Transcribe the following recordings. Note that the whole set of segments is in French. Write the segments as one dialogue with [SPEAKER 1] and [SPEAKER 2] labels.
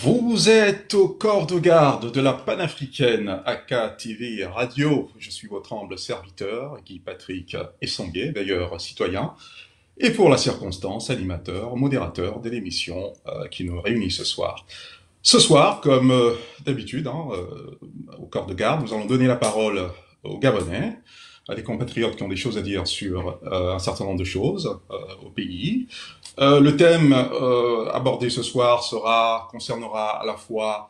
[SPEAKER 1] Vous êtes au corps de garde de la panafricaine AK TV Radio. Je suis votre humble serviteur, Guy Patrick Essanguet, d'ailleurs citoyen, et pour la circonstance, animateur, modérateur de l'émission qui nous réunit ce soir. Ce soir, comme d'habitude, au corps de garde, nous allons donner la parole aux Gabonais, à des compatriotes qui ont des choses à dire sur un certain nombre de choses au pays. Le thème abordé ce soir concernera à la fois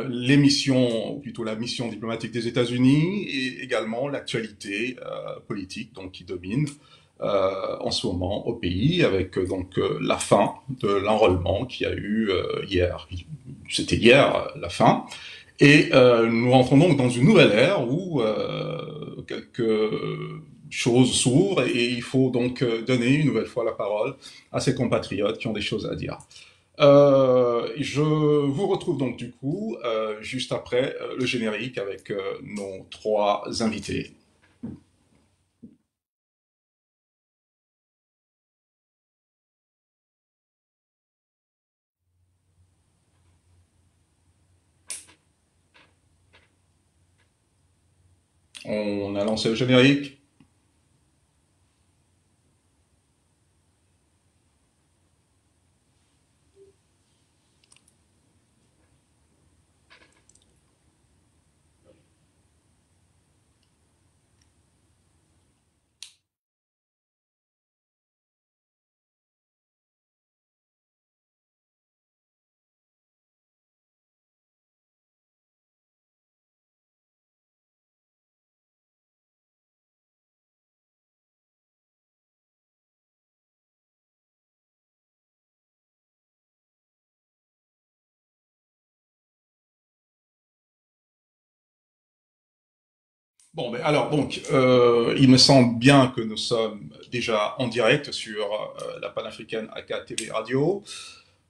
[SPEAKER 1] l'émission, ou plutôt la mission diplomatique des États-Unis, et également l'actualité politique donc qui domine en ce moment au pays, avec la fin de l'enrôlement qui a eu hier. C'était hier la fin. Et nous rentrons donc dans une nouvelle ère où quelques choses s'ouvrent et il faut donc donner une nouvelle fois la parole à ces compatriotes qui ont des choses à dire. Je vous retrouve donc du coup juste après le générique avec nos trois invités. On a lancé le générique. Bon, ben alors donc, il me semble bien que nous sommes déjà en direct sur la panafricaine AK TV Radio.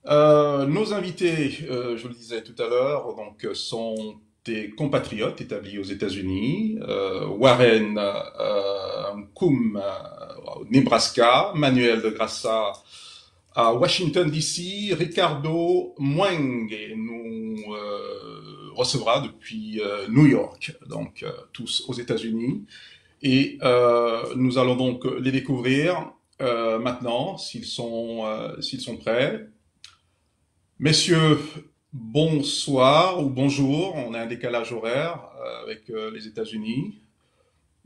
[SPEAKER 1] Nos invités, je le disais tout à l'heure, donc sont des compatriotes établis aux États-Unis, Warren Nkoum au Nebraska, Manuel de Grassa à Washington DC, Ricardo Mwenge nous recevra depuis New York, donc tous aux États-Unis. Et nous allons donc les découvrir maintenant, s'ils sont prêts. Messieurs, bonsoir ou bonjour. On a un décalage horaire avec les États-Unis.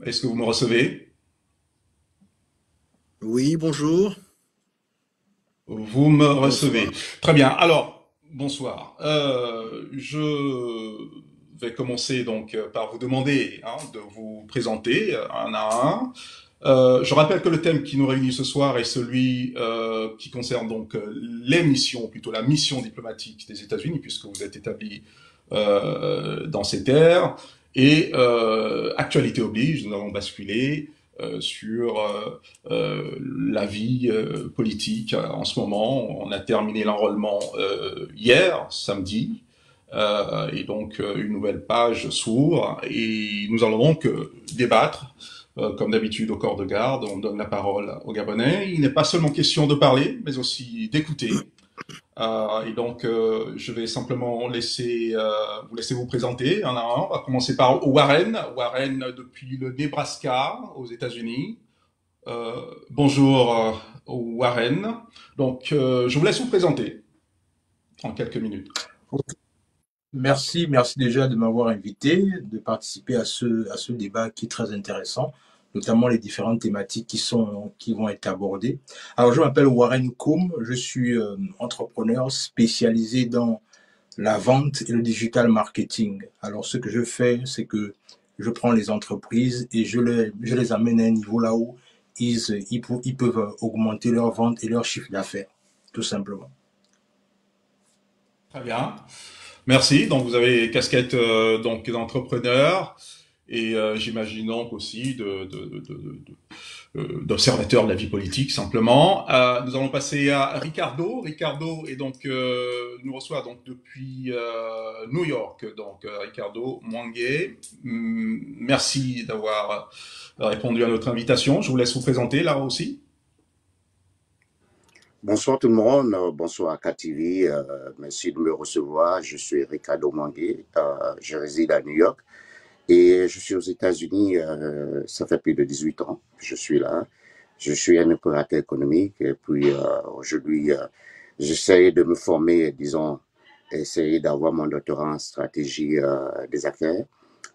[SPEAKER 1] Est-ce que vous me recevez?
[SPEAKER 2] Oui, bonjour.
[SPEAKER 1] Vous me recevez.
[SPEAKER 2] Bonsoir.
[SPEAKER 1] Très bien. Alors, bonsoir. Je vais commencer donc par vous demander de vous présenter un à un. Je rappelle que le thème qui nous réunit ce soir est celui qui concerne donc les missions, plutôt la mission diplomatique des États-Unis, puisque vous êtes établi dans ces terres. Et actualité oblige, nous allons basculer sur la vie politique en ce moment. On a terminé l'enrôlement hier, samedi, et donc une nouvelle page s'ouvre. Et nous allons donc débattre comme d'habitude au corps de garde, on donne la parole aux Gabonais. Il n'est pas seulement question de parler, mais aussi d'écouter. Et donc, je vais simplement vous laisser vous présenter un à un. On va commencer par Warren. Warren depuis le Nebraska, aux États-Unis. Bonjour Warren. Donc, je vous laisse vous présenter en quelques minutes.
[SPEAKER 2] Merci déjà de m'avoir invité, de participer à ce débat qui est très intéressant, notamment les différentes thématiques qui vont être abordées. Alors, je m'appelle Warren Koum, je suis entrepreneur spécialisé dans la vente et le digital marketing. Alors, ce que je fais, c'est que je prends les entreprises et je les amène à un niveau là où ils peuvent augmenter leur vente et leur chiffre d'affaires, tout simplement.
[SPEAKER 1] Très bien. Merci. Donc, vous avez casquette donc d'entrepreneur et j'imagine donc aussi d'observateur de la vie politique simplement. Nous allons passer à Ricardo. Ricardo est donc nous reçoit donc depuis New York. Donc Ricardo Mwenge, merci d'avoir répondu à notre invitation. Je vous laisse vous présenter là aussi.
[SPEAKER 3] Bonsoir tout le monde, bonsoir à KTV, merci de me recevoir. Je suis Ricardo Mangué, je réside à New York et je suis aux États-Unis, ça fait plus de 18 ans que je suis là. Je suis un opérateur économique et puis aujourd'hui, j'essaie de me former, disons, essayer d'avoir mon doctorat en stratégie des affaires.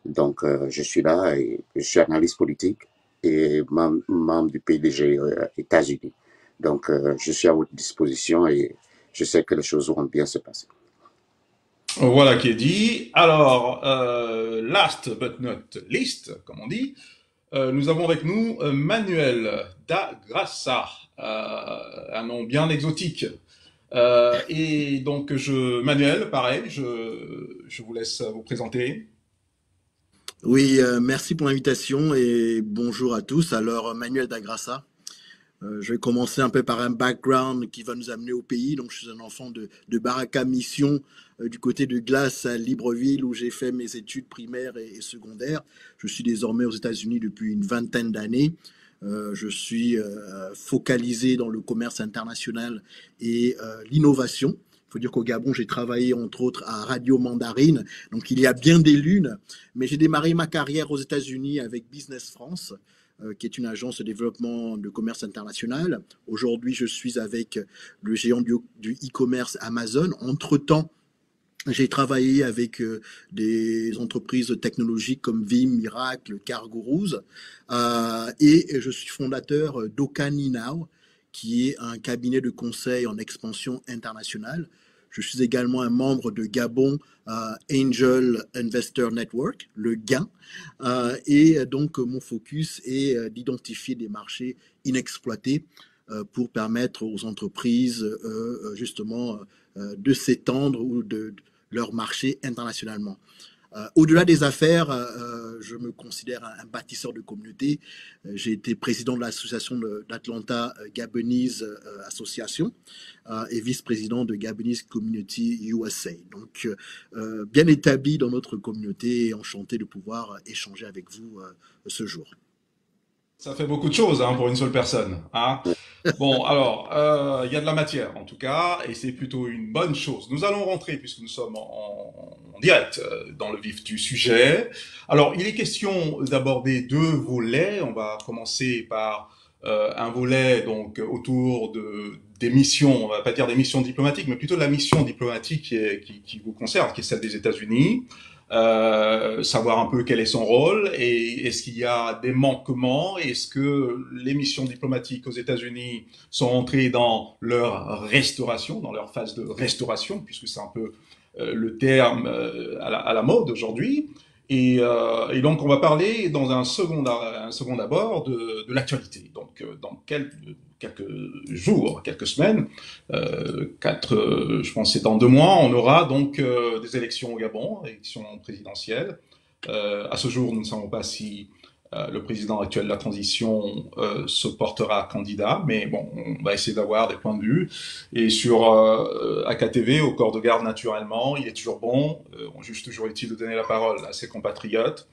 [SPEAKER 3] Donc, je suis là et je suis analyste politique et membre du PDG États-Unis. Donc, je suis à votre disposition et je sais que les choses vont bien se passer.
[SPEAKER 1] Voilà qui est dit. Alors, last but not least, comme on dit, nous avons avec nous Manuel da Graça, un nom bien exotique. Et donc, Manuel, pareil, je vous laisse vous présenter.
[SPEAKER 4] Oui, merci pour l'invitation et bonjour à tous. Alors, Manuel Dagrassa, je vais commencer un peu par un background qui va nous amener au pays. Donc, je suis un enfant de Baraka Mission du côté de Glace à Libreville où j'ai fait mes études primaires et secondaires. Je suis désormais aux États-Unis depuis une vingtaine d'années. Je suis focalisé dans le commerce international et l'innovation. Il faut dire qu'au Gabon, j'ai travaillé entre autres à Radio Mandarine, donc il y a bien des lunes, mais j'ai démarré ma carrière aux États-Unis avec Business France, qui est une agence de développement de commerce international. Aujourd'hui, je suis avec le géant du e-commerce Amazon. Entre-temps, j'ai travaillé avec des entreprises technologiques comme Vim, Miracle, CargoRoos, et je suis fondateur d'Okani Now, qui est un cabinet de conseil en expansion internationale. Je suis également un membre de Gabon Angel Investor Network, le GAIN, et donc mon focus est d'identifier des marchés inexploités pour permettre aux entreprises justement de s'étendre ou de leur marché internationalement. Au-delà des affaires, je me considère un bâtisseur de communauté. J'ai été président de l'association d'Atlanta Gabonese Association et vice-président de Gabonese Community USA. Donc, bien établi dans notre communauté et enchanté de pouvoir échanger avec vous ce jour.
[SPEAKER 1] Ça fait beaucoup de choses hein, pour une seule personne. Hein. Bon, alors, il y a de la matière en tout cas, et c'est plutôt une bonne chose. Nous allons rentrer, puisque nous sommes en direct, dans le vif du sujet. Alors, il est question d'aborder deux volets. On va commencer par un volet donc autour des missions, on va pas dire des missions diplomatiques, mais plutôt de la mission diplomatique qui vous concerne, qui est celle des États-Unis. Savoir un peu quel est son rôle et est-ce qu'il y a des manquements, est-ce que les missions diplomatiques aux États-Unis sont entrées dans leur restauration, dans leur phase de restauration, puisque c'est un peu le terme à la mode aujourd'hui. Et donc on va parler dans un second abord de l'actualité. Donc dans quelques jours, quelques semaines, je pense que c'est dans 2 mois, on aura donc des élections au Gabon, élections présidentielles. À ce jour, nous ne savons pas si le président actuel de la transition se portera candidat, mais bon, on va essayer d'avoir des points de vue. Et sur AKTV, au corps de garde naturellement, il est toujours bon, on juge toujours utile de donner la parole à ses compatriotes,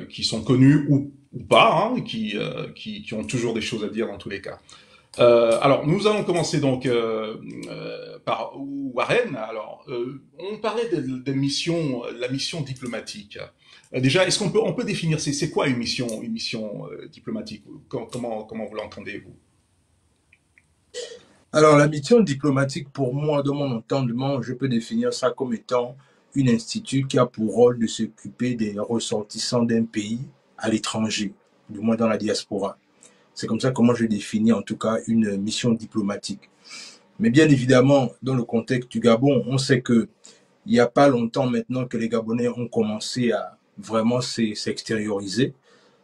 [SPEAKER 1] qui sont connus ou pas, hein, qui ont toujours des choses à dire dans tous les cas. Alors, nous allons commencer donc par Warren. Alors, on parlait de mission, la mission diplomatique. Déjà, est-ce qu'on peut définir c'est quoi une mission diplomatique? Comment vous l'entendez vous?
[SPEAKER 2] Alors, la mission diplomatique, pour moi, de mon entendement, je peux définir ça comme étant une institut qui a pour rôle de s'occuper des ressortissants d'un pays à l'étranger, du moins dans la diaspora. C'est comme ça que moi je définis en tout cas une mission diplomatique. Mais bien évidemment, dans le contexte du Gabon, on sait que il n'y a pas longtemps maintenant que les Gabonais ont commencé à vraiment s'extérioriser.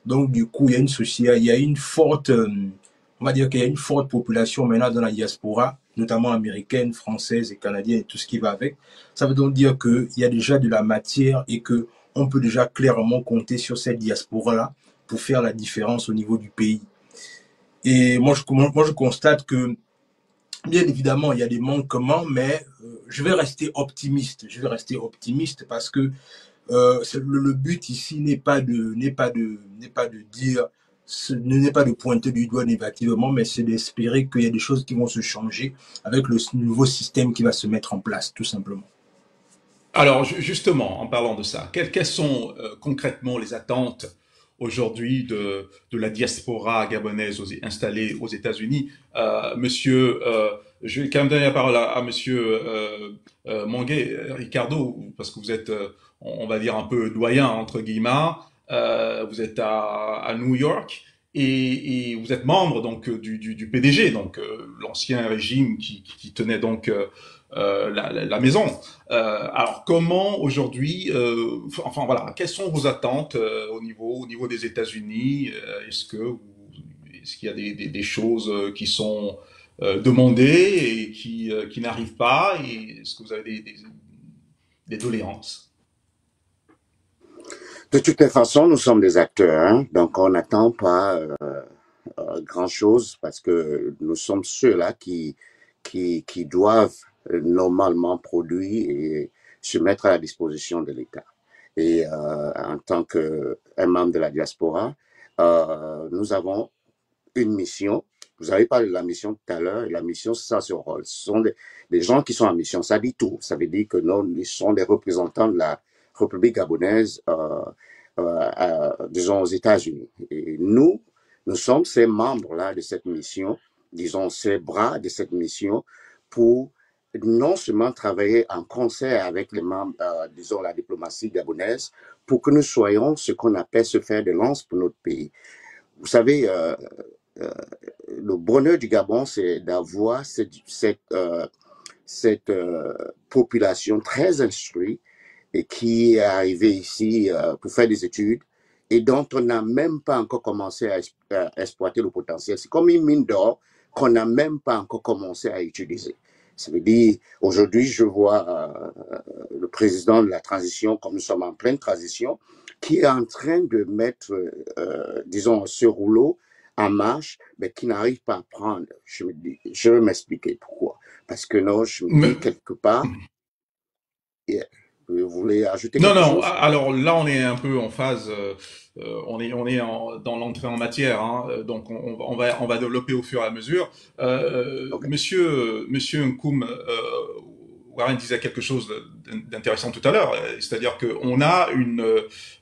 [SPEAKER 2] Donc du coup, il y a une forte, on va dire qu'il y a une forte population maintenant dans la diaspora, notamment américaine, française et canadienne et tout ce qui va avec. Ça veut donc dire qu'il y a déjà de la matière et que on peut déjà clairement compter sur cette diaspora-là pour faire la différence au niveau du pays. Et moi, je constate que, bien évidemment, il y a des manquements, mais je vais rester optimiste. Je vais rester optimiste parce que le but ici n'est pas de dire ce n'est pas de pointer du doigt négativement, mais c'est d'espérer qu'il y a des choses qui vont se changer avec le nouveau système qui va se mettre en place, tout simplement.
[SPEAKER 1] Alors justement, en parlant de ça, quelles sont concrètement les attentes aujourd'hui de la diaspora gabonaise installée aux États-Unis? Je vais quand même donner la parole à Monsieur Mangué, Ricardo, parce que vous êtes, on va dire, un peu doyen, entre guillemets. Vous êtes à New York et vous êtes membre donc du PDG, donc l'ancien régime qui tenait donc la maison. Alors comment aujourd'hui, enfin voilà, quelles sont vos attentes au niveau des États-Unis? Est-ce qu'il y a des choses qui sont demandées et qui n'arrivent pas? Et est-ce que vous avez des doléances?
[SPEAKER 3] De toutes les façons, nous sommes des acteurs, hein, donc on n'attend pas grand-chose parce que nous sommes ceux-là qui doivent normalement produire et se mettre à la disposition de l'État. Et en tant qu'un membre de la diaspora, nous avons une mission. Vous avez parlé de la mission tout à l'heure, et la mission, c'est ça ce rôle. Ce sont des gens qui sont en mission. Ça dit tout. Ça veut dire que nous sommes des représentants de la République gabonaise, disons, aux États-Unis. Et nous sommes ces membres-là de cette mission, disons, ces bras de cette mission pour non seulement travailler en concert avec les membres, disons, la diplomatie gabonaise, pour que nous soyons ce qu'on appelle ce fer de lance pour notre pays. Vous savez, le bonheur du Gabon, c'est d'avoir cette population très instruite et qui est arrivée ici pour faire des études et dont on n'a même pas encore commencé à exploiter le potentiel. C'est comme une mine d'or qu'on n'a même pas encore commencé à utiliser. Ça veut dire, aujourd'hui, je vois le président de la transition, comme nous sommes en pleine transition, qui est en train de mettre, disons, ce rouleau en marche, mais qui n'arrive pas à prendre. Je vais m'expliquer pourquoi. Parce que non, je me dis quelque part, vous voulez ajouter quelque chose?
[SPEAKER 1] Non, alors là on est un peu en phase, on est dans l'entrée en matière, hein, donc on va développer au fur et à mesure.
[SPEAKER 3] Okay.
[SPEAKER 1] Monsieur Nkoum, Warren disait quelque chose d'intéressant tout à l'heure, c'est-à-dire qu'on a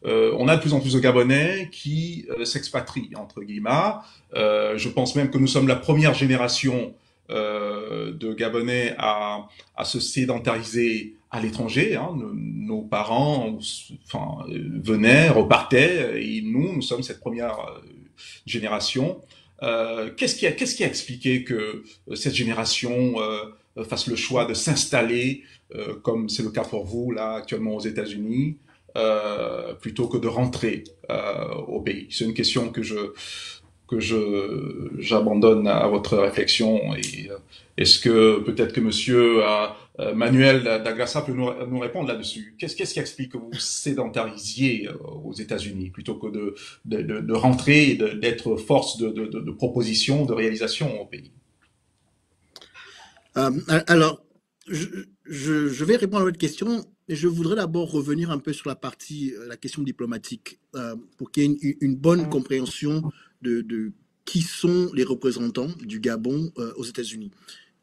[SPEAKER 1] on a de plus en plus de Gabonais qui s'expatrient entre guillemets. Je pense même que nous sommes la première génération de Gabonais à se sédentariser à l'étranger. Hein. Nos parents venaient, repartaient, et nous sommes cette première génération. Qu'est-ce qui a expliqué que cette génération fasse le choix de s'installer, comme c'est le cas pour vous là actuellement aux États-Unis, plutôt que de rentrer au pays? C'est une question que j'abandonne à votre réflexion. Et est-ce que peut-être que Monsieur Manuel Dagrassa peut nous répondre là-dessus? Qu'est-ce qui explique que vous sédentarisiez aux États-Unis plutôt que de rentrer et d'être force de proposition, de réalisation au pays?
[SPEAKER 4] Alors, je vais répondre à votre question, mais je voudrais d'abord revenir un peu sur la question diplomatique, pour qu'il y ait une bonne compréhension de qui sont les représentants du Gabon aux États-Unis.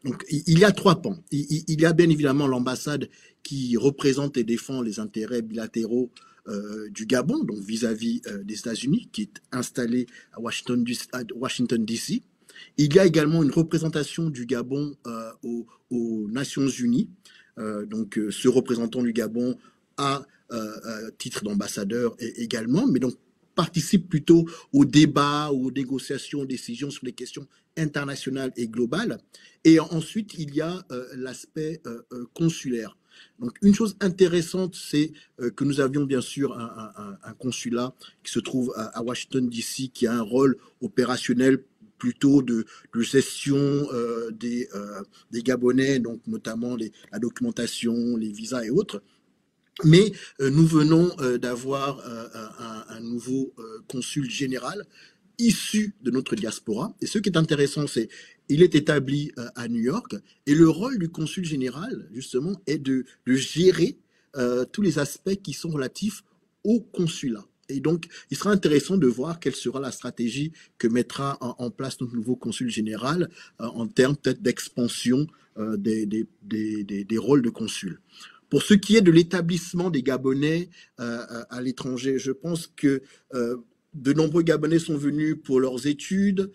[SPEAKER 4] Donc, il y a trois pans. Il y a bien évidemment l'ambassade qui représente et défend les intérêts bilatéraux du Gabon, donc vis-à-vis des États-Unis, qui est installée à Washington, D.C. Il y a également une représentation du Gabon aux Nations Unies. Donc, ce représentant du Gabon a titre d'ambassadeur également, mais donc participe plutôt aux débats, aux négociations, aux décisions sur les questions internationales et globales. Et ensuite, il y a l'aspect consulaire. Donc, une chose intéressante, c'est que nous avions bien sûr un consulat qui se trouve à Washington, D.C., qui a un rôle opérationnel plutôt de gestion des Gabonais, donc notamment la documentation, les visas et autres. Mais nous venons d'avoir un nouveau consul général issu de notre diaspora. Et ce qui est intéressant, c'est qu'il est établi à New York. Et le rôle du consul général, justement, est de gérer tous les aspects qui sont relatifs au consulat. Et donc, il sera intéressant de voir quelle sera la stratégie que mettra en place notre nouveau consul général en termes peut-être d'expansion des rôles de consul. Pour ce qui est de l'établissement des Gabonais à l'étranger, je pense que de nombreux Gabonais sont venus pour leurs études,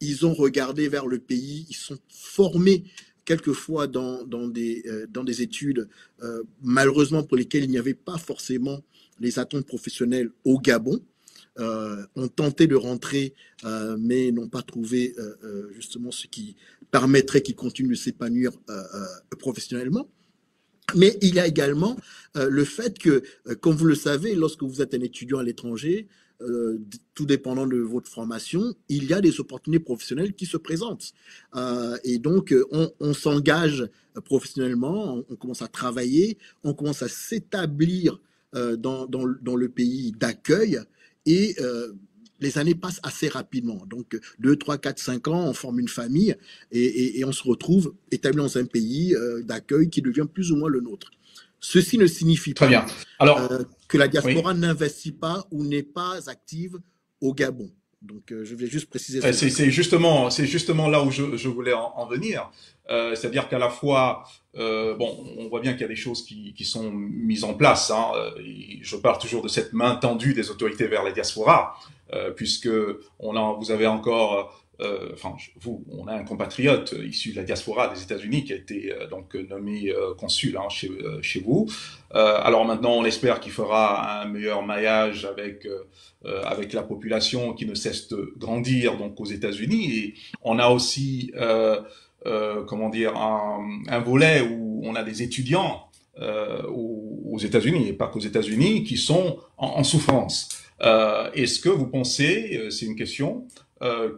[SPEAKER 4] ils ont regardé vers le pays, ils sont formés quelquefois dans des études, malheureusement pour lesquelles il n'y avait pas forcément les attentes professionnelles au Gabon, ont tenté de rentrer, mais n'ont pas trouvé justement ce qui permettrait qu'ils continuent de s'épanouir professionnellement. Mais il y a également le fait que, comme vous le savez, lorsque vous êtes un étudiant à l'étranger, tout dépendant de votre formation, il y a des opportunités professionnelles qui se présentent. Et donc, on s'engage professionnellement, on commence à travailler, on commence à s'établir dans le pays d'accueil et les années passent assez rapidement. Donc, 2, 3, 4, 5 ans, on forme une famille et on se retrouve établi dans un pays d'accueil qui devient plus ou moins le nôtre. Ceci ne signifie
[SPEAKER 1] Très
[SPEAKER 4] pas
[SPEAKER 1] bien. Alors,
[SPEAKER 4] que la
[SPEAKER 1] oui.
[SPEAKER 4] diaspora n'investit pas ou n'est pas active au Gabon. Donc, je vais juste préciser ça.
[SPEAKER 1] C'est justement là où je voulais en venir. C'est-à-dire qu'à la fois, bon, on voit bien qu'il y a des choses qui sont mises en place. Hein, et je parle toujours de cette main tendue des autorités vers la diaspora, puisque vous avez encore, on a un compatriote issu de la diaspora des États-Unis qui a été donc nommé consul chez vous. Alors maintenant, on espère qu'il fera un meilleur maillage avec la population qui ne cesse de grandir donc aux États-Unis. Et on a aussi comment dire un volet où on a des étudiants aux États-Unis et pas qu'aux États-Unis qui sont en souffrance. Est-ce que vous pensez, c'est une question,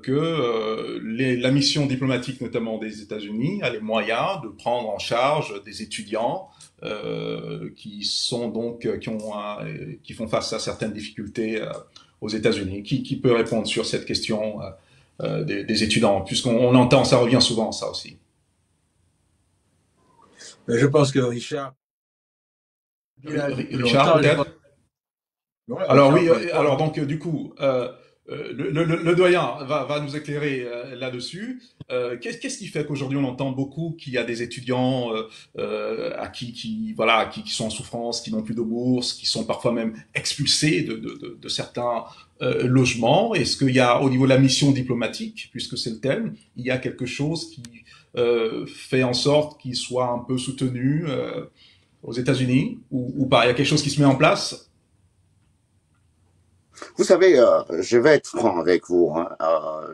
[SPEAKER 1] que la mission diplomatique notamment des États-Unis a les moyens de prendre en charge des étudiants qui sont donc qui font face à certaines difficultés aux États-Unis? Qui peut répondre sur cette question des étudiants, puisqu'on entend, ça revient souvent, ça aussi.
[SPEAKER 2] Je pense que Richard.
[SPEAKER 1] Richard, peut-être.
[SPEAKER 2] Ouais,
[SPEAKER 1] Alors
[SPEAKER 2] Richard,
[SPEAKER 1] oui, alors donc du coup, le doyen va nous éclairer là-dessus. Qu'est-ce qui fait qu'aujourd'hui on entend beaucoup qu'il y a des étudiants à qui sont en souffrance, qui n'ont plus de bourse, qui sont parfois même expulsés de certains logements? Est-ce qu'il y a au niveau de la mission diplomatique, puisque c'est le thème, il y a quelque chose qui fait en sorte qu'ils soient un peu soutenus aux États-Unis ou pas? Il y a quelque chose qui se met en place?
[SPEAKER 3] Vous savez, je vais être franc avec vous. Hein.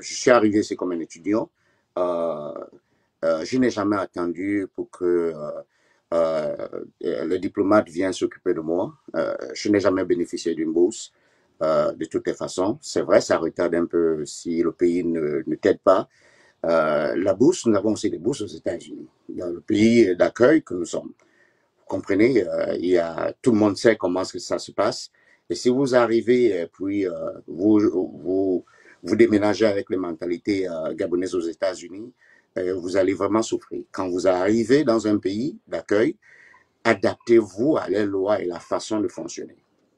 [SPEAKER 3] Je suis arrivé ici comme un étudiant. Je n'ai jamais attendu pour que le diplomate vienne s'occuper de moi. Je n'ai jamais bénéficié d'une bourse. De toutes les façons, c'est vrai, ça retarde un peu si le pays ne t'aide pas. La bourse, nous avons aussi des bourses aux États-Unis, dans le pays d'accueil que nous sommes. Vous comprenez, tout le monde sait comment ça se passe. Et si vous arrivez et puis vous déménagez avec les mentalités gabonaises aux États-Unis, vous allez vraiment souffrir. Quand vous arrivez dans un pays d'accueil, adaptez-vous à les lois et la façon de fonctionner.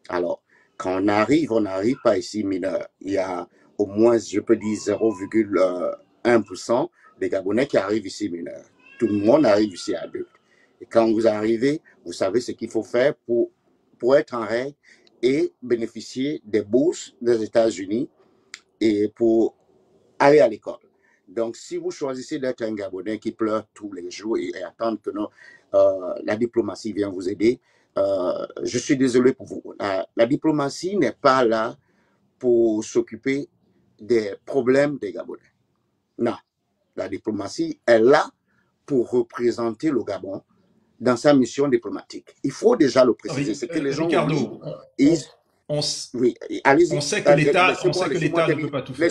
[SPEAKER 3] Alors, quand on n'arrive pas ici mineur. Il y a au moins, je peux dire, 0,1% des Gabonais qui arrivent ici mineurs. Tout le monde arrive ici adulte. Et quand vous arrivez, vous savez ce qu'il faut faire pour être en règle et bénéficier des bourses des États-Unis et pour aller à l'école. Donc, si vous choisissez d'être un Gabonais qui pleure tous les jours et attendre que la diplomatie vienne vous aider, je suis désolé pour vous. La diplomatie n'est pas là pour s'occuper des problèmes des Gabonais. Non, la diplomatie est là pour représenter le Gabon dans sa mission diplomatique. Il faut déjà le préciser. C'est que les gens
[SPEAKER 1] Ricardo, on sait que l'État ne peut pas tout faire.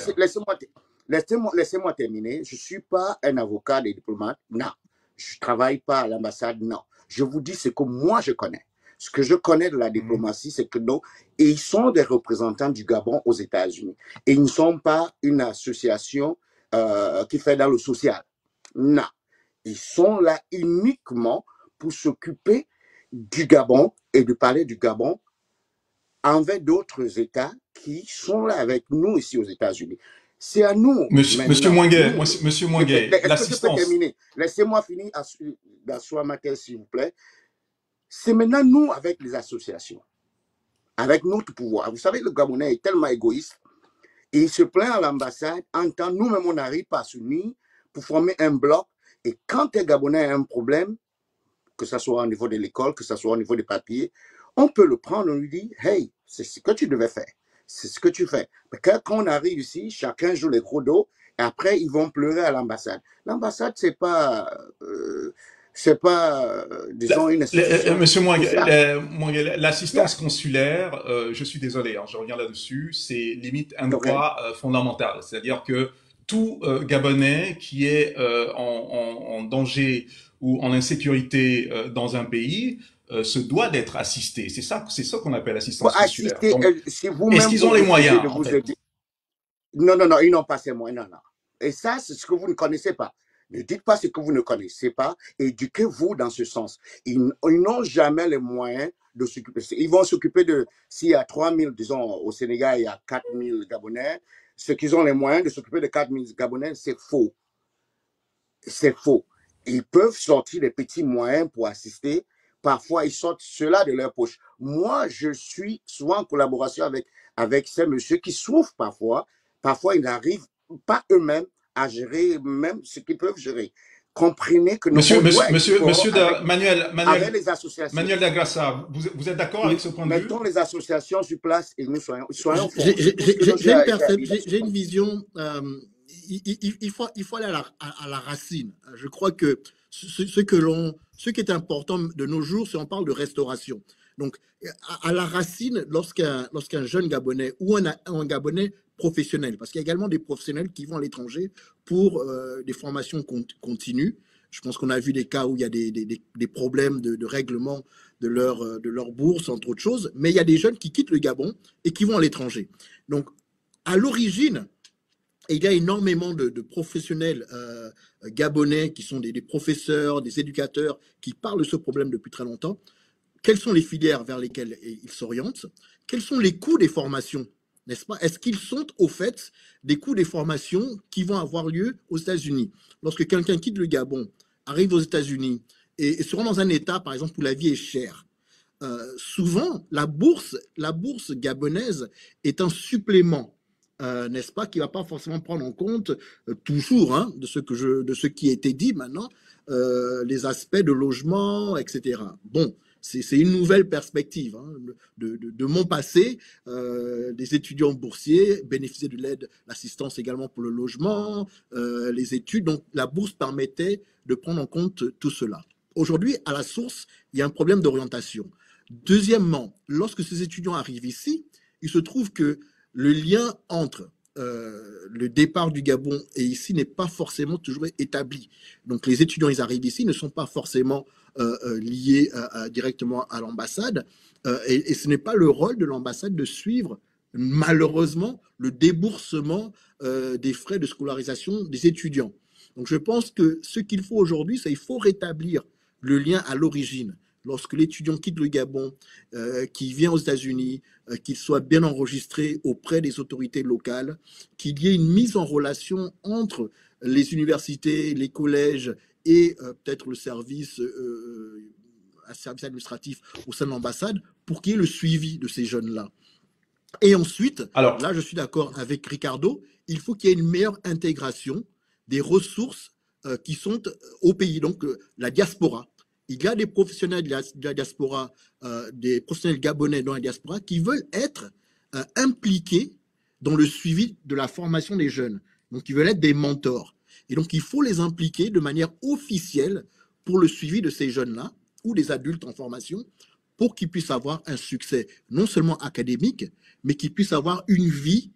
[SPEAKER 3] Laissez-moi terminer. Je ne suis pas un avocat des diplomates. Non. Je ne travaille pas à l'ambassade. Non. Je vous dis ce que moi je connais. Ce que je connais de la diplomatie, c'est que ils sont des représentants du Gabon aux États-Unis. Et ils ne sont pas une association qui fait dans le social. Non. Ils sont là uniquement pour s'occuper du Gabon et de parler du Gabon envers d'autres États qui sont là avec nous ici aux États-Unis. C'est à nous
[SPEAKER 1] Monsieur
[SPEAKER 3] maintenant.
[SPEAKER 1] Mouinguet,
[SPEAKER 3] Nous,
[SPEAKER 1] Monsieur Mouinguet,
[SPEAKER 3] est-ce que je peux
[SPEAKER 1] l'assistance.
[SPEAKER 3] terminer? Laissez-moi finir d'asseoir ma thèse, s'il vous plaît. C'est maintenant nous avec les associations, avec notre pouvoir. Vous savez, le Gabonais est tellement égoïste. Et il se plaint à l'ambassade. En temps, nous-mêmes, on n'arrive pas à s'unir pour former un bloc. Et quand un Gabonais a un problème, que ce soit au niveau de l'école, que ce soit au niveau des papiers, on peut le prendre, on lui dit, hey, c'est ce que tu devais faire. C'est ce que tu fais. Mais quand on arrive ici, chacun joue les gros dos, et après, ils vont pleurer à l'ambassade. L'ambassade, disons, une institution
[SPEAKER 1] Monsieur
[SPEAKER 3] sociale.
[SPEAKER 1] Mouinguet, l'assistance consulaire, je suis désolé, hein, je reviens là-dessus, c'est limite un
[SPEAKER 3] OK.
[SPEAKER 1] droit fondamental. C'est-à-dire que tout Gabonais qui est en danger ou en insécurité dans un pays se doit d'être assisté. C'est ça qu'on appelle
[SPEAKER 3] Pour
[SPEAKER 1] assistance consulaire.
[SPEAKER 3] assister,
[SPEAKER 1] Donc,
[SPEAKER 3] si
[SPEAKER 1] est-ce
[SPEAKER 3] vous-même
[SPEAKER 1] qu'ils
[SPEAKER 3] vous
[SPEAKER 1] ont les
[SPEAKER 3] refusez
[SPEAKER 1] moyens,
[SPEAKER 3] de
[SPEAKER 1] en
[SPEAKER 3] vous
[SPEAKER 1] fait?
[SPEAKER 3] aider, non, non, non, ils n'ont pas ces moyens, non, non. Et ça, c'est ce que vous ne connaissez pas. Ne dites pas ce que vous ne connaissez pas. Éduquez-vous dans ce sens. Ils n'ont jamais les moyens de s'occuper. Ils vont s'occuper de, s'il y a 3000, disons, au Sénégal, il y a 4000 Gabonais, ceux qui ont les moyens de s'occuper de 4000 Gabonais, c'est faux. C'est faux. Ils peuvent sortir des petits moyens pour assister. Parfois, ils sortent cela de leur poche. Moi, je suis souvent en collaboration avec ces messieurs qui souffrent parfois. Parfois, ils n'arrivent pas eux-mêmes à gérer même ce qu'ils peuvent gérer. Comprenez que nous, on doit être fort avec les associations.
[SPEAKER 1] Manuel Dagrassa, vous êtes d'accord avec ce point de vue?
[SPEAKER 3] Mettons les associations sur place et nous soyons forts.
[SPEAKER 4] J'ai
[SPEAKER 3] C'est tout ce que j'ai à dire là-dessus.
[SPEAKER 4] j'ai une vision. Il faut aller à la racine. Je crois que ce qui est important de nos jours, c'est on parle de restauration. Donc, à la racine, lorsqu'un jeune Gabonais ou un Gabonais professionnel, parce qu'il y a également des professionnels qui vont à l'étranger pour des formations continues. Je pense qu'on a vu des cas où il y a des problèmes de règlement de leur bourse, entre autres choses. Mais il y a des jeunes qui quittent le Gabon et qui vont à l'étranger. Donc, à l'origine, il y a énormément de professionnels gabonais qui sont des professeurs, des éducateurs qui parlent de ce problème depuis très longtemps. Quelles sont les filières vers lesquelles ils s'orientent? Quels sont les coûts des formations? N'est-ce pas? Est-ce qu'ils sont au fait des coûts des formations qui vont avoir lieu aux États-Unis? Lorsque quelqu'un quitte le Gabon, arrive aux États-Unis et se rend dans un état, par exemple, où la vie est chère, souvent la bourse gabonaise est un supplément, n'est-ce pas, qui ne va pas forcément prendre en compte toujours hein, de ce qui a été dit maintenant, les aspects de logement, etc. Bon. C'est une nouvelle perspective. Hein. De mon passé, des étudiants boursiers bénéficiaient de l'aide, l'assistance également pour le logement, les études. Donc, la bourse permettait de prendre en compte tout cela. Aujourd'hui, à la source, il y a un problème d'orientation. Deuxièmement, lorsque ces étudiants arrivent ici, il se trouve que le lien entre le départ du Gabon et ici n'est pas forcément toujours établi. Donc, les étudiants, ils arrivent ici, ne sont pas forcément liés directement à l'ambassade. Et ce n'est pas le rôle de l'ambassade de suivre, malheureusement, le déboursement des frais de scolarisation des étudiants. Donc, je pense que ce qu'il faut aujourd'hui, c'est qu'il faut rétablir le lien à l'origine. Lorsque l'étudiant quitte le Gabon, qu'il vient aux États-Unis, qu'il soit bien enregistré auprès des autorités locales, qu'il y ait une mise en relation entre les universités, les collèges et peut-être le service administratif au sein de l'ambassade pour qu'il y ait le suivi de ces jeunes-là. Et ensuite,
[SPEAKER 1] Alors,
[SPEAKER 4] là je suis d'accord avec Ricardo, il faut qu'il y ait une meilleure intégration des ressources qui sont au pays, donc la diaspora. Il y a des professionnels de la diaspora, des professionnels gabonais dans la diaspora qui veulent être impliqués dans le suivi de la formation des jeunes. Donc, ils veulent être des mentors. Et donc, il faut les impliquer de manière officielle pour le suivi de ces jeunes-là ou des adultes en formation pour qu'ils puissent avoir un succès non seulement académique, mais qu'ils puissent avoir une vie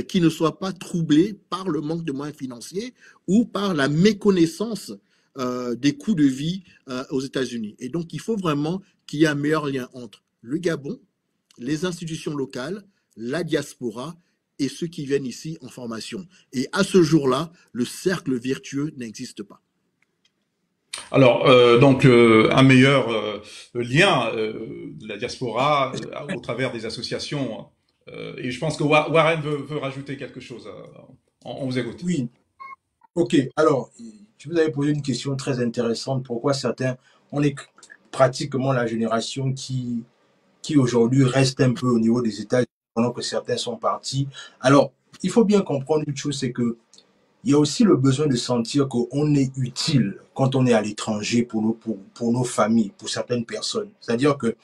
[SPEAKER 4] qui ne soit pas troublée par le manque de moyens financiers ou par la méconnaissance des coûts de vie aux États-Unis. Et donc, il faut vraiment qu'il y ait un meilleur lien entre le Gabon, les institutions locales, la diaspora et ceux qui viennent ici en formation. Et à ce jour-là, le cercle vertueux n'existe pas.
[SPEAKER 1] Alors, donc, un meilleur lien de la diaspora au travers des associations. Et je pense que Warren veut rajouter quelque chose. On vous écoute.
[SPEAKER 2] Oui, ok. Alors, tu vous avais posé une question très intéressante. Pourquoi certains, on est pratiquement la génération qui aujourd'hui reste un peu au niveau des États-Unis pendant que certains sont partis. Alors, il faut bien comprendre une chose, c'est que il y a aussi le besoin de sentir qu'on est utile quand on est à l'étranger pour nos familles, pour certaines personnes. C'est-à-dire que,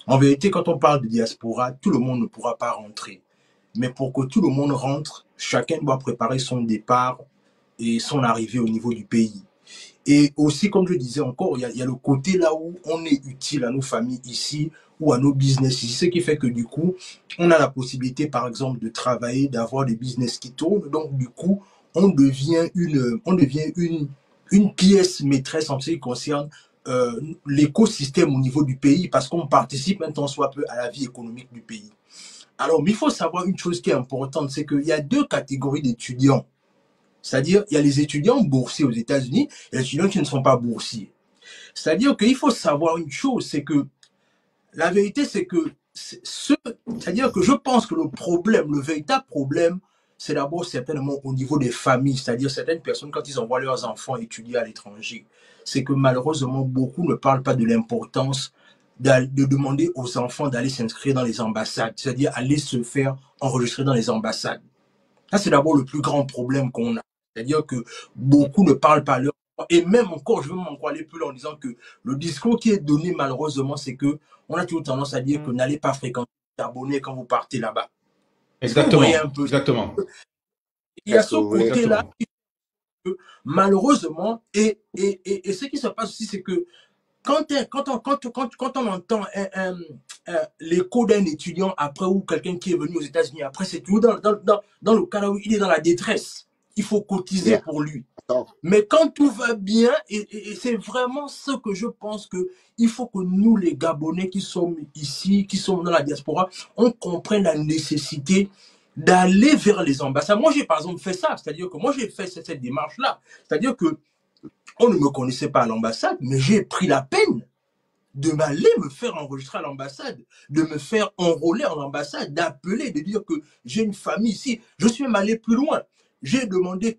[SPEAKER 2] en vérité, quand on parle de diaspora, tout le monde ne pourra pas rentrer. Mais pour que tout le monde rentre, chacun doit préparer son départ et son arrivée au niveau du pays. Et aussi, comme je disais encore, il y a le côté là où on est utile à nos familles ici ou à nos business ici, ce qui fait que du coup, on a la possibilité, par exemple, de travailler, d'avoir des business qui tournent. Donc, du coup, on devient une pièce maîtresse en ce qui concerne l'écosystème au niveau du pays parce qu'on participe un tant soit peu à la vie économique du pays. Alors, mais il faut savoir une chose qui est importante, c'est qu'il y a deux catégories d'étudiants. C'est-à-dire, il y a les étudiants boursiers aux États-Unis et les étudiants qui ne sont pas boursiers. C'est-à-dire qu'il faut savoir une chose, c'est que la vérité, c'est que c'est-à-dire que je pense que le véritable problème, c'est d'abord certainement au niveau des familles, c'est-à-dire certaines personnes, quand ils envoient leurs enfants étudier à l'étranger, c'est que malheureusement, beaucoup ne parlent pas de l'importance de demander aux enfants d'aller s'inscrire dans les ambassades, c'est-à-dire aller se faire enregistrer dans les ambassades. Ça, c'est d'abord le plus grand problème qu'on a. C'est-à-dire que beaucoup ne parlent pas leur... Et même encore, je veux encore aller plus loin en disant que le discours qui est donné malheureusement, c'est que on a toujours tendance à dire que n'allez pas fréquenter les abonnés quand vous partez là-bas. Est-ce que vous voyez
[SPEAKER 1] Exactement,
[SPEAKER 2] un peu?
[SPEAKER 1] exactement,
[SPEAKER 2] Il y a
[SPEAKER 3] Est-ce que
[SPEAKER 2] ce
[SPEAKER 3] vous voulez...
[SPEAKER 2] côté-là
[SPEAKER 1] exactement.
[SPEAKER 2] que malheureusement, et ce qui se passe aussi, c'est que quand on entend l'écho d'un étudiant après ou quelqu'un qui est venu aux États-Unis après, c'est toujours dans le cas où il est dans la détresse. Il faut cotiser
[SPEAKER 3] Yeah.
[SPEAKER 2] pour lui.
[SPEAKER 3] Donc,
[SPEAKER 2] Mais quand tout va bien, et c'est vraiment ce que je pense que il faut que nous, les Gabonais qui sommes ici, qui sommes dans la diaspora, on comprenne la nécessité d'aller vers les ambassades. Moi, j'ai par exemple fait ça, c'est-à-dire que moi, j'ai fait cette démarche-là. C'est-à-dire que on ne me connaissait pas à l'ambassade, mais j'ai pris la peine de m'aller me faire enregistrer à l'ambassade, de me faire enrôler en ambassade, d'appeler, de dire que j'ai une famille ici. Je suis même allé plus loin. J'ai demandé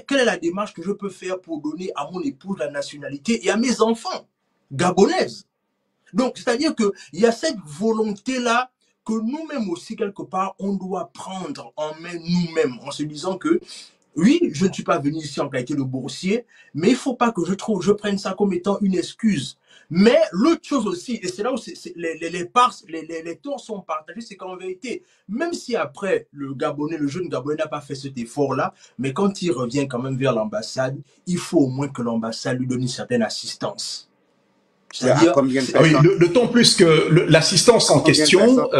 [SPEAKER 2] quelle est la démarche que je peux faire pour donner à mon épouse la nationalité et à mes enfants gabonaises. Donc, c'est-à-dire qu'il y a cette volonté-là que nous-mêmes aussi, quelque part, on doit prendre en main nous-mêmes en se disant que oui, je ne suis pas venu ici en qualité de boursier, mais il ne faut pas que je prenne ça comme étant une excuse. Mais l'autre chose aussi, et c'est là où les torts sont partagés, c'est qu'en vérité, même si après le jeune Gabonais n'a pas fait cet effort-là, mais quand il revient quand même vers l'ambassade, il faut au moins que l'ambassade lui donne une certaine assistance.
[SPEAKER 3] à
[SPEAKER 2] C'est-à-dire,
[SPEAKER 3] combien de
[SPEAKER 1] Ah oui,
[SPEAKER 3] personnes?
[SPEAKER 1] d'autant plus que l'assistance
[SPEAKER 3] À
[SPEAKER 1] en
[SPEAKER 3] combien de personnes?
[SPEAKER 1] question,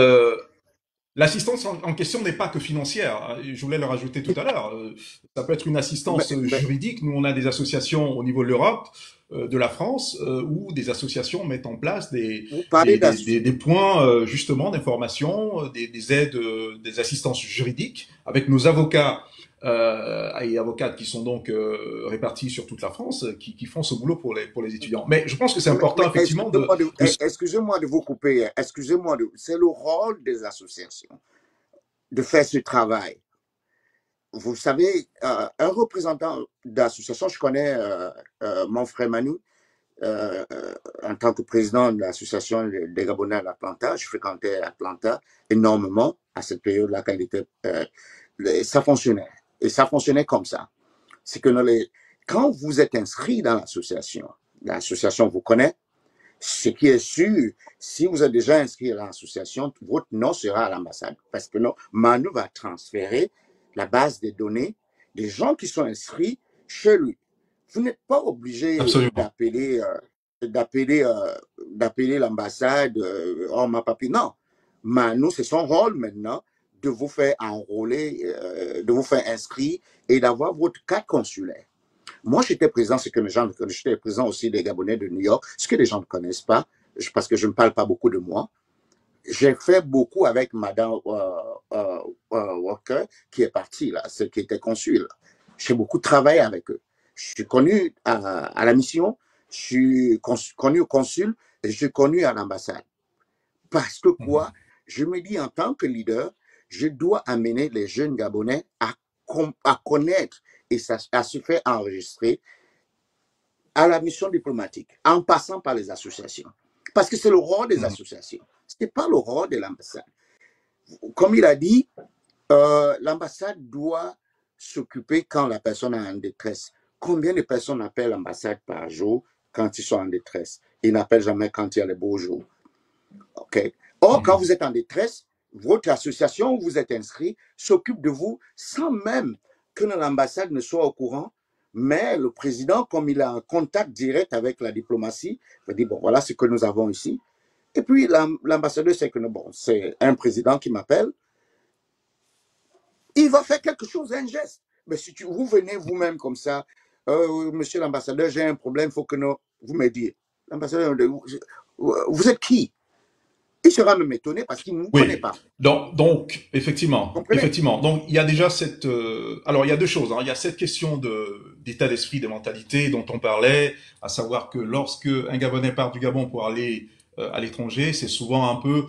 [SPEAKER 1] l'assistance en question n'est pas que financière. Je voulais le rajouter tout à l'heure. Ça peut être une
[SPEAKER 3] Mais,
[SPEAKER 1] assistance
[SPEAKER 3] mais
[SPEAKER 1] juridique. Nous, on a des associations au niveau de l'Europe, de la France, où des associations mettent en place
[SPEAKER 3] vous parlez d'association.
[SPEAKER 1] des points justement d'information, des aides, des assistances juridiques avec nos avocats et avocates qui sont donc répartis sur toute la France, qui font ce boulot pour les étudiants. Mais je pense que c'est important
[SPEAKER 3] Mais
[SPEAKER 1] effectivement
[SPEAKER 3] excusez-moi de vous couper. Excusez-moi, c'est le rôle des associations de faire ce travail. Vous savez, un représentant d'association, je connais mon frère Manu, en tant que président de l'association des Gabonais à l'Atlanta. Je fréquentais Atlanta énormément à cette période-là quand il était. Ça fonctionnait. Et ça fonctionnait comme ça. C'est que quand vous êtes inscrit dans l'association vous connaît. Ce qui est sûr, si vous êtes déjà inscrit à l'association, votre nom sera à l'ambassade. Parce que non, Manu va transférer la base des données des gens qui sont inscrits chez lui. Vous n'êtes pas obligé
[SPEAKER 1] absolument.
[SPEAKER 3] d'appeler l'ambassade, oh ma papi. Non. Manu, c'est son rôle maintenant de vous faire enrôler, de vous faire inscrire et d'avoir votre carte consulaire. Moi, j'étais présent, ce que les gens, j'étais présent aussi des Gabonais de New York, ce que les gens ne connaissent pas, parce que je ne parle pas beaucoup de moi. J'ai fait beaucoup avec Madame Walker, qui est partie, là, qui était consul. J'ai beaucoup travaillé avec eux. Je suis connu à la mission, je suis connu au consul et je suis connu à l'ambassade. Parce que quoi? Je me dis en tant que leader, je dois amener les jeunes Gabonais à connaître et à se faire enregistrer à la mission diplomatique, en passant par les associations. Parce que c'est le rôle des associations. Ce n'est pas le rôle de l'ambassade. Comme il a dit, l'ambassade doit s'occuper quand la personne est en détresse. Combien de personnes appellent l'ambassade par jour quand ils sont en détresse? Ils n'appellent jamais quand il y a les beaux jours. Okay. Or, quand vous êtes en détresse, votre association où vous êtes inscrit s'occupe de vous sans même que l'ambassade ne soit au courant. Mais le président, comme il a un contact direct avec la diplomatie, va dire, bon, voilà ce que nous avons ici. Et puis, l'ambassadeur sait que bon, c'est un président qui m'appelle. Il va faire quelque chose, un geste. Mais si vous venez vous-même comme ça, monsieur l'ambassadeur, j'ai un problème, il faut que vous m'aidiez. L'ambassadeur, vous êtes qui? Il sera même étonné parce qu'il ne nous connaît pas.
[SPEAKER 1] Donc effectivement. Donc, il y a déjà cette... alors, il y a deux choses. Il y a cette question d'état d'esprit, de mentalité dont on parlait, à savoir que lorsque un Gabonais part du Gabon pour aller à l'étranger, c'est souvent un peu...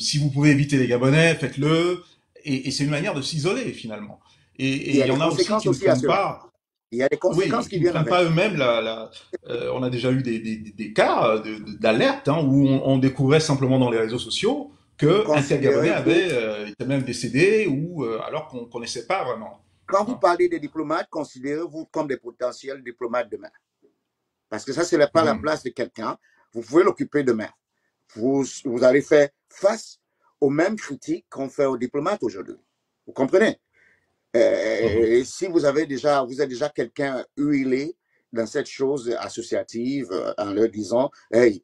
[SPEAKER 1] si vous pouvez éviter les Gabonais, faites-le. Et c'est une manière de s'isoler, finalement. Et il y en a aussi qui ne prennent pas...
[SPEAKER 3] Il y a des conséquences qui
[SPEAKER 1] ne prennent pas eux-mêmes. On a déjà eu des cas d'alerte où on découvrait simplement dans les réseaux sociaux qu'un tel Gabonais était même décédé ou alors qu'on ne connaissait pas vraiment.
[SPEAKER 3] Quand vous parlez des diplomates, considérez-vous comme des potentiels diplomates demain. Parce que ça, ce n'est pas la place de quelqu'un. Vous pouvez l'occuper demain. Vous allez faire face aux mêmes critiques qu'on fait aux diplomates aujourd'hui. Vous comprenez? Et si vous êtes déjà quelqu'un huilé dans cette chose associative en leur disant, hey,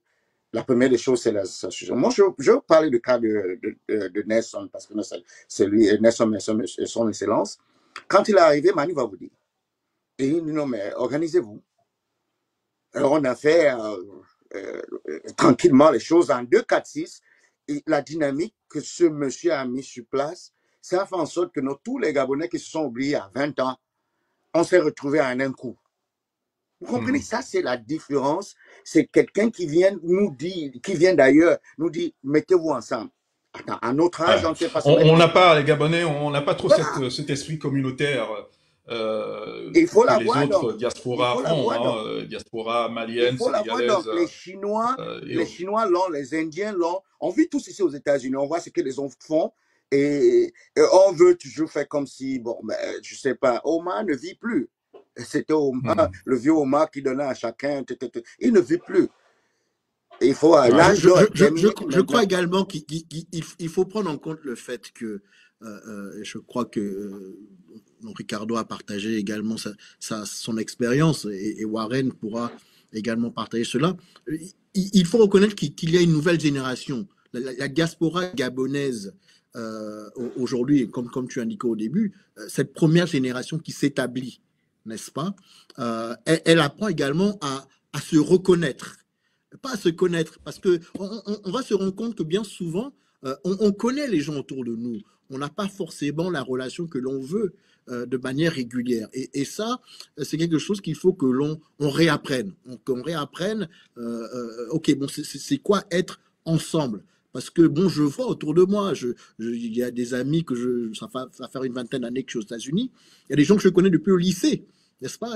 [SPEAKER 3] la première des choses, c'est l'association. Moi, je veux parler du cas de Nelson, parce que c'est lui, Nelson et son excellence. Quand il est arrivé, Manu va vous dire. Et il dit, non, mais organisez-vous. Alors, on a fait tranquillement les choses en 2-4-6. Et la dynamique que ce monsieur a mis sur place, ça fait en sorte que tous les Gabonais qui se sont oubliés à 20 ans, on s'est retrouvés en un coup. Vous comprenez? Ça, c'est la différence. C'est quelqu'un qui vient nous dire, qui vient d'ailleurs, nous dit, mettez-vous ensemble. Attends, à notre âge, on ne sait pas se
[SPEAKER 1] on n'a pas, les Gabonais, on n'a pas trop cet esprit communautaire
[SPEAKER 3] il faut
[SPEAKER 1] que les
[SPEAKER 3] autres
[SPEAKER 1] donc. Diasporas ont, diaspora malienne, sénégalaise.
[SPEAKER 3] Les Chinois l'ont, les Indiens l'ont. On vit tous ici aux États-Unis, on voit ce que les autres font. Et on veut toujours faire comme si, bon, ben, je sais pas, Omar ne vit plus. C'était Omar, le vieux Omar qui donnait à chacun. Il ne vit plus. Il faut.
[SPEAKER 4] Je crois également qu'il faut prendre en compte le fait que, je crois que Ricardo a partagé également son expérience et Warren pourra également partager cela. Il faut reconnaître qu'il y a une nouvelle génération. La diaspora gabonaise aujourd'hui, comme tu indiquais au début, cette première génération qui s'établit, n'est-ce pas, elle apprend également à se reconnaître, pas à se connaître, parce que on va se rendre compte que bien souvent, on connaît les gens autour de nous, on n'a pas forcément la relation que l'on veut de manière régulière, et ça, c'est quelque chose qu'il faut que l'on réapprenne, qu'on réapprenne, ok, bon, c'est quoi être ensemble? Parce que, bon, je vois autour de moi, il y a des amis ça va faire une vingtaine d'années que je suis aux États-Unis. Il y a des gens que je connais depuis le lycée, n'est-ce pas?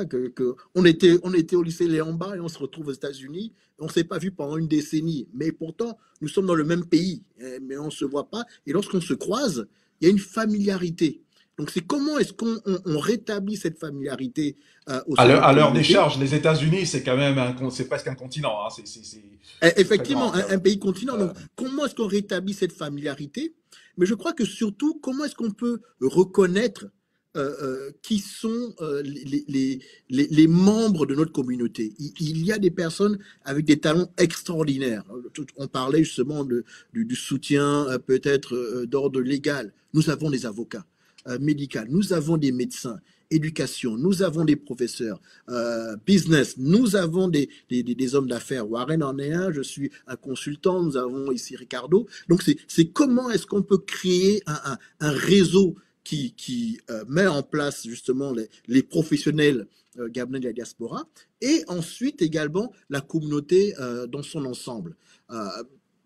[SPEAKER 4] On était au lycée Léamba et on se retrouve aux États-Unis. On ne s'est pas vu pendant une décennie. Mais pourtant, nous sommes dans le même pays, mais on ne se voit pas. Et lorsqu'on se croise, il y a une familiarité. Donc, c'est comment est-ce qu'on rétablit cette familiarité
[SPEAKER 1] à leur décharge, les États-Unis, c'est quand même c'est presque un continent.
[SPEAKER 4] Effectivement, un pays continent. Donc, comment est-ce qu'on rétablit cette familiarité? Mais je crois que surtout, comment est-ce qu'on peut reconnaître qui sont les membres de notre communauté? Il y a des personnes avec des talents extraordinaires. On parlait justement du soutien peut-être d'ordre légal. Nous avons des avocats. Médical, nous avons des médecins, éducation, nous avons des professeurs, business, nous avons des hommes d'affaires. Warren en est un, je suis un consultant, nous avons ici Ricardo. Donc c'est comment est-ce qu'on peut créer un réseau qui met en place justement les professionnels gabonais de la diaspora, et ensuite également la communauté dans son ensemble.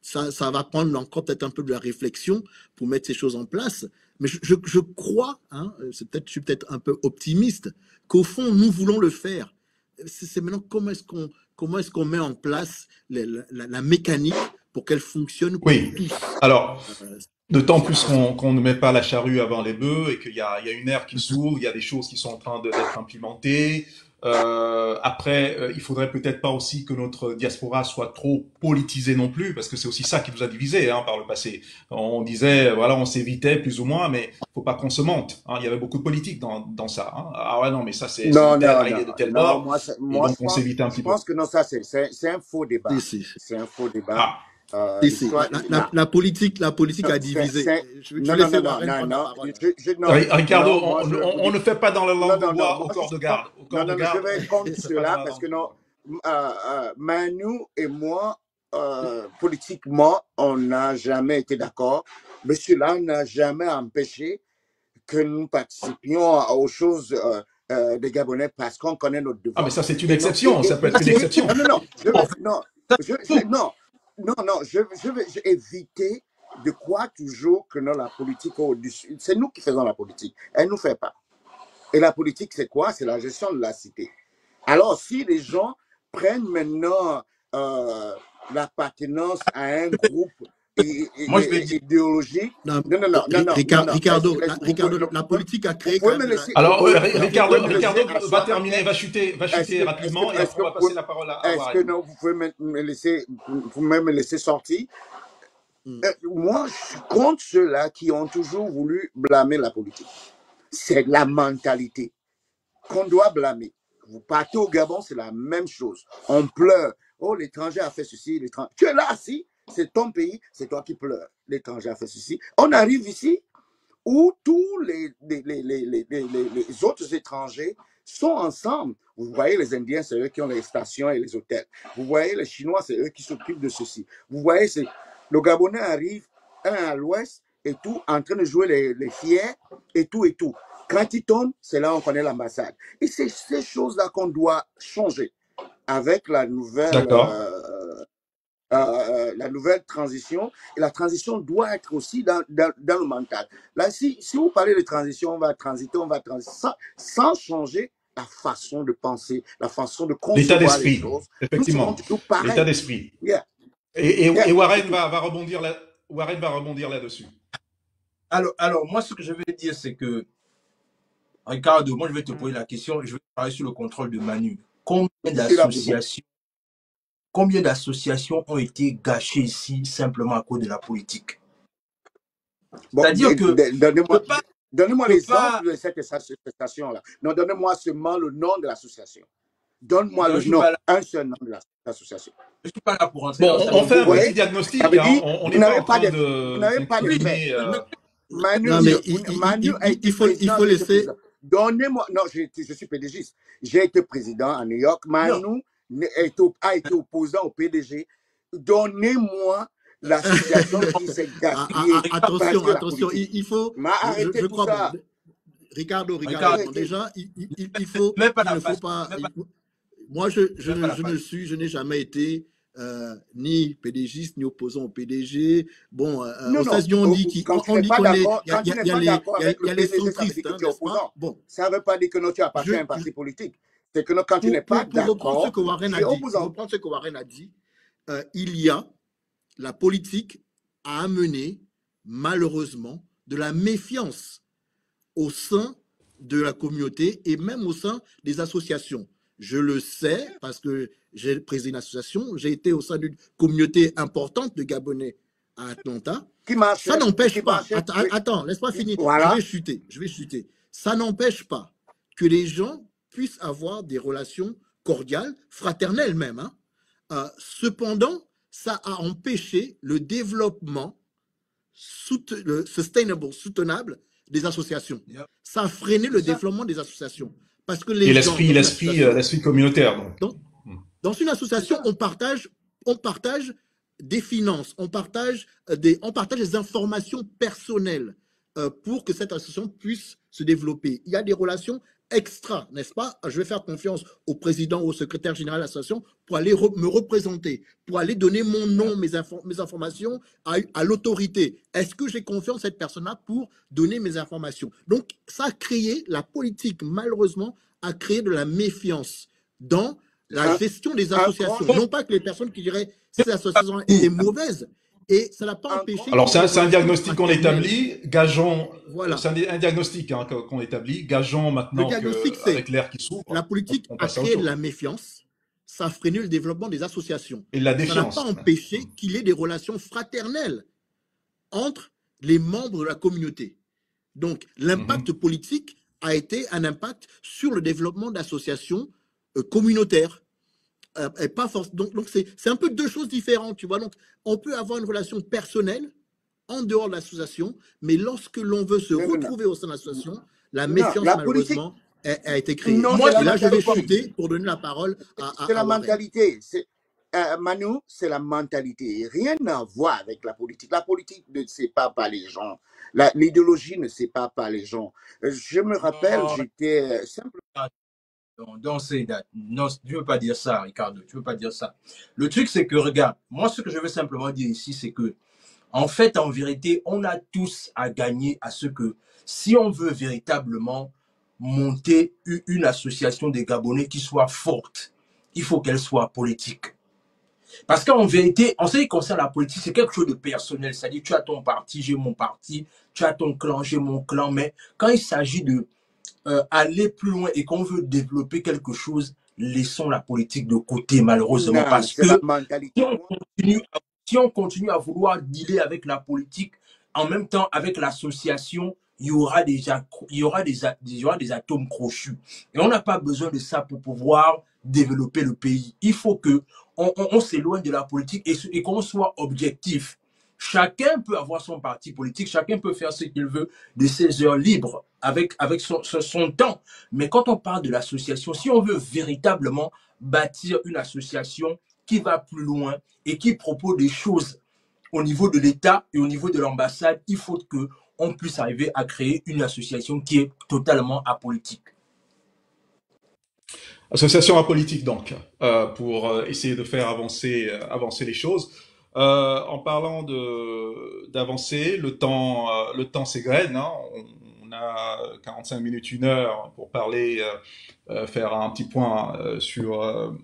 [SPEAKER 4] Ça va prendre encore peut-être un peu de la réflexion pour mettre ces choses en place, mais je crois, hein, je suis peut-être un peu optimiste, qu'au fond, nous voulons le faire. C'est maintenant comment est-ce qu'on met en place la mécanique pour qu'elle fonctionne pour
[SPEAKER 1] Oui.
[SPEAKER 4] tous.
[SPEAKER 1] Alors, d'autant plus qu'on ne met pas la charrue avant les bœufs et qu'il y a une ère qui s'ouvre, il y a des choses qui sont en train d'être implémentées. Après, il faudrait peut-être pas aussi que notre diaspora soit trop politisée non plus, parce que c'est aussi ça qui nous a divisés par le passé. On disait, voilà, on s'évitait plus ou moins, mais faut pas qu'on se mente. Il y avait beaucoup de politique dans ça. Ah ouais, non, mais ça c'est
[SPEAKER 3] Non,
[SPEAKER 1] tel,
[SPEAKER 3] non,
[SPEAKER 1] il est de
[SPEAKER 3] non,
[SPEAKER 1] tel
[SPEAKER 3] non,
[SPEAKER 1] bord,
[SPEAKER 3] moi,
[SPEAKER 1] et donc on s'évitait un
[SPEAKER 3] je
[SPEAKER 1] petit peu.
[SPEAKER 3] pense que non, ça, c'est un faux débat. C'est un faux débat.
[SPEAKER 1] Ah,
[SPEAKER 3] L'histoire,
[SPEAKER 4] la politique a divisé. Je
[SPEAKER 3] non,
[SPEAKER 4] vais
[SPEAKER 3] non,
[SPEAKER 4] laisser
[SPEAKER 3] non, non,
[SPEAKER 4] Warren
[SPEAKER 3] non,
[SPEAKER 4] prendre la
[SPEAKER 3] non,
[SPEAKER 4] parole.
[SPEAKER 3] non,
[SPEAKER 1] Ricardo,
[SPEAKER 3] non, moi, je vais vous
[SPEAKER 1] on ne fait pas dans la
[SPEAKER 3] non,
[SPEAKER 1] langue de
[SPEAKER 3] non, non,
[SPEAKER 1] bois au
[SPEAKER 3] moi,
[SPEAKER 1] corps de garde. Au corps
[SPEAKER 3] non,
[SPEAKER 1] de
[SPEAKER 3] non,
[SPEAKER 1] garde,
[SPEAKER 3] je vais
[SPEAKER 1] on
[SPEAKER 3] contre
[SPEAKER 1] ne fait pas
[SPEAKER 3] cela
[SPEAKER 1] dans la
[SPEAKER 3] parce que
[SPEAKER 1] langue.
[SPEAKER 3] non, Manu et moi, politiquement, on n'a jamais été d'accord. Monsieur là n'a jamais empêché que nous participions aux choses des Gabonais parce qu'on connaît notre
[SPEAKER 1] Ah, mais
[SPEAKER 3] devoir.
[SPEAKER 1] ça c'est une
[SPEAKER 3] Et non,
[SPEAKER 1] exception, ça peut être une exception.
[SPEAKER 3] non, non, non, non, je vais éviter de croire toujours que non, la politique est au-dessus. C'est nous qui faisons la politique. Elle ne nous fait pas. Et la politique, c'est quoi? C'est la gestion de la cité. Alors, si les gens prennent maintenant l'appartenance à un groupe
[SPEAKER 2] Moi, je vais dire,
[SPEAKER 3] idéologique,
[SPEAKER 4] Non,
[SPEAKER 3] non.
[SPEAKER 4] Ricardo, la politique a créé
[SPEAKER 3] Vous
[SPEAKER 4] quand
[SPEAKER 3] pouvez me
[SPEAKER 4] même
[SPEAKER 3] laisser.
[SPEAKER 1] Alors, Ricardo
[SPEAKER 3] me laisser
[SPEAKER 1] va
[SPEAKER 3] asseoir.
[SPEAKER 1] terminer, va chuter rapidement, et après on va passer la parole à
[SPEAKER 3] Est-ce que
[SPEAKER 1] Warren.
[SPEAKER 3] non, vous pouvez me laisser sortir? Moi, je suis contre ceux-là qui ont toujours voulu blâmer la politique. C'est la mentalité qu'on doit blâmer. Vous partez au Gabon, c'est la même chose. On pleure. Oh, l'étranger a fait ceci. Tu es là, si. C'est ton pays, c'est toi qui pleures. L'étranger a fait ceci. On arrive ici où tous les autres étrangers sont ensemble. Vous voyez, les Indiens, c'est eux qui ont les stations et les hôtels. Vous voyez, les Chinois, c'est eux qui s'occupent de ceci. Vous voyez, le Gabonais arrive, un à l'ouest, et tout, en train de jouer les fiers, et tout, et tout. Quand il tombe, c'est là où on connaît l'ambassade. Et c'est ces choses-là qu'on doit changer avec la nouvelle transition. Et la transition doit être aussi dans le mental. Là, si vous parlez de transition, on va transiter sans changer la façon de penser, la façon de concevoir les choses.
[SPEAKER 1] Effectivement, l'état d'esprit.
[SPEAKER 3] Yeah.
[SPEAKER 1] Et Warren va rebondir là-dessus.
[SPEAKER 2] Alors, moi, ce que je vais dire, c'est que, Ricardo, moi, je vais te poser la question, je vais parler sur le contrôle de Manu. Combien d'associations ont été gâchées ici simplement à cause de la politique?
[SPEAKER 3] Bon,
[SPEAKER 2] c'est-à-dire que...
[SPEAKER 3] Donnez-moi l'exemple de cette association-là. Non, donnez-moi seulement le nom de l'association. Donne-moi le nom, un seul nom de l'association.
[SPEAKER 2] Je ne suis pas là pour rentrer
[SPEAKER 1] dans ça. Bon, on fait un petit diagnostic. On n'est pas en train
[SPEAKER 3] vous n'avez pas de fait. Manu,
[SPEAKER 4] il faut laisser...
[SPEAKER 3] Donnez-moi... Non, je suis PDGiste. J'ai été président à New York. Manu a été opposant au PDG. Donnez-moi l'association qui s'est gaspillée.
[SPEAKER 4] Attention, il faut...
[SPEAKER 3] Arrêtez tout ça.
[SPEAKER 4] Ricardo, déjà, il faut... Moi, je n'ai jamais été ni PDGiste, ni opposant au PDG. Bon, aux États-Unis, on dit qu'il y a les centristes, n'est-ce pas? Bon.
[SPEAKER 3] Ça ne veut pas dire que tu appartiens à un parti politique. C'est que quand tu n'es pas d'accord...
[SPEAKER 4] Pour reprendre ce que Warren a dit, il y a la politique a amené, malheureusement, de la méfiance au sein de la communauté et même au sein des associations. Je le sais parce que j'ai présidé une association, j'ai été au sein d'une communauté importante de Gabonais à Atlanta. Ça n'empêche pas. Attends, laisse-moi finir. Voilà. Je vais chuter. Ça n'empêche pas que les gens puissent avoir des relations cordiales, fraternelles même. Cependant, ça a empêché le développement soutenable des associations. Ça a freiné le développement des associations. Parce que les
[SPEAKER 1] l'esprit communautaire.
[SPEAKER 4] Dans une association, on partage des finances, on partage des informations personnelles. pour que cette association puisse se développer. Il y a des relations extra, n'est-ce pas? Je vais faire confiance au président ou au secrétaire général de l'association pour aller me représenter, pour aller donner mon nom, mes informations à l'autorité. Est-ce que j'ai confiance en cette personne-là pour donner mes informations? Donc, ça a créé, la politique, malheureusement, a créé de la méfiance dans la gestion des associations. Non pas que les personnes qui diraient ces associations étaient mauvaises, et ça n'a pas empêché.
[SPEAKER 1] Alors, c'est un diagnostic qu'on établit, gageons.
[SPEAKER 4] Voilà.
[SPEAKER 1] C'est un diagnostic qu'on établit, gageons maintenant qu'avec l'air qui s'ouvre.
[SPEAKER 4] La politique a créé de la méfiance, ça a freiné le développement des associations.
[SPEAKER 1] Et la défiance.
[SPEAKER 4] Ça n'a pas empêché qu'il y ait des relations fraternelles entre les membres de la communauté. Donc, l'impact politique a été un impact sur le développement d'associations communautaires. Et pas donc c'est un peu deux choses différentes, tu vois. Donc, on peut avoir une relation personnelle en dehors de l'association, mais lorsque l'on veut se retrouver au sein de l'association, la méfiance, malheureusement, a été créée. Moi, là, je vais chuter pour donner la parole à
[SPEAKER 3] C'est la mentalité. Manu, c'est la mentalité. Rien à voir avec la politique. La politique ne sépare pas les gens. L'idéologie ne sépare pas les gens. Je me rappelle, j'étais simplement...
[SPEAKER 2] Non, tu ne veux pas dire ça, Ricardo. Tu ne veux pas dire ça. Le truc, c'est que, regarde, moi, ce que je veux simplement dire ici, c'est que, en fait, en vérité, on a tous à gagner à ce que, si on veut véritablement monter une association des Gabonais qui soit forte, il faut qu'elle soit politique. Parce qu'en vérité, en ce qui concerne la politique, c'est quelque chose de personnel. C'est-à-dire, tu as ton parti, j'ai mon parti, tu as ton clan, j'ai mon clan. Mais quand il s'agit de aller plus loin et qu'on veut développer quelque chose, laissons la politique de côté, malheureusement.
[SPEAKER 3] Non,
[SPEAKER 2] parce que si on continue à vouloir dealer avec la politique, en même temps avec l'association, il y aura des atomes crochus. Et on n'a pas besoin de ça pour pouvoir développer le pays. Il faut que on s'éloigne de la politique et qu'on soit objectif. Chacun peut avoir son parti politique, chacun peut faire ce qu'il veut de ses heures libres avec son temps. Mais quand on parle de l'association, si on veut véritablement bâtir une association qui va plus loin et qui propose des choses au niveau de l'État et au niveau de l'ambassade, il faut qu'on puisse arriver à créer une association qui est totalement apolitique.
[SPEAKER 1] Association apolitique, donc, pour essayer de faire avancer les choses. En parlant d'avancer, le temps s'égrène. Hein. On a 45 minutes, 1 heure pour parler, faire un petit point sur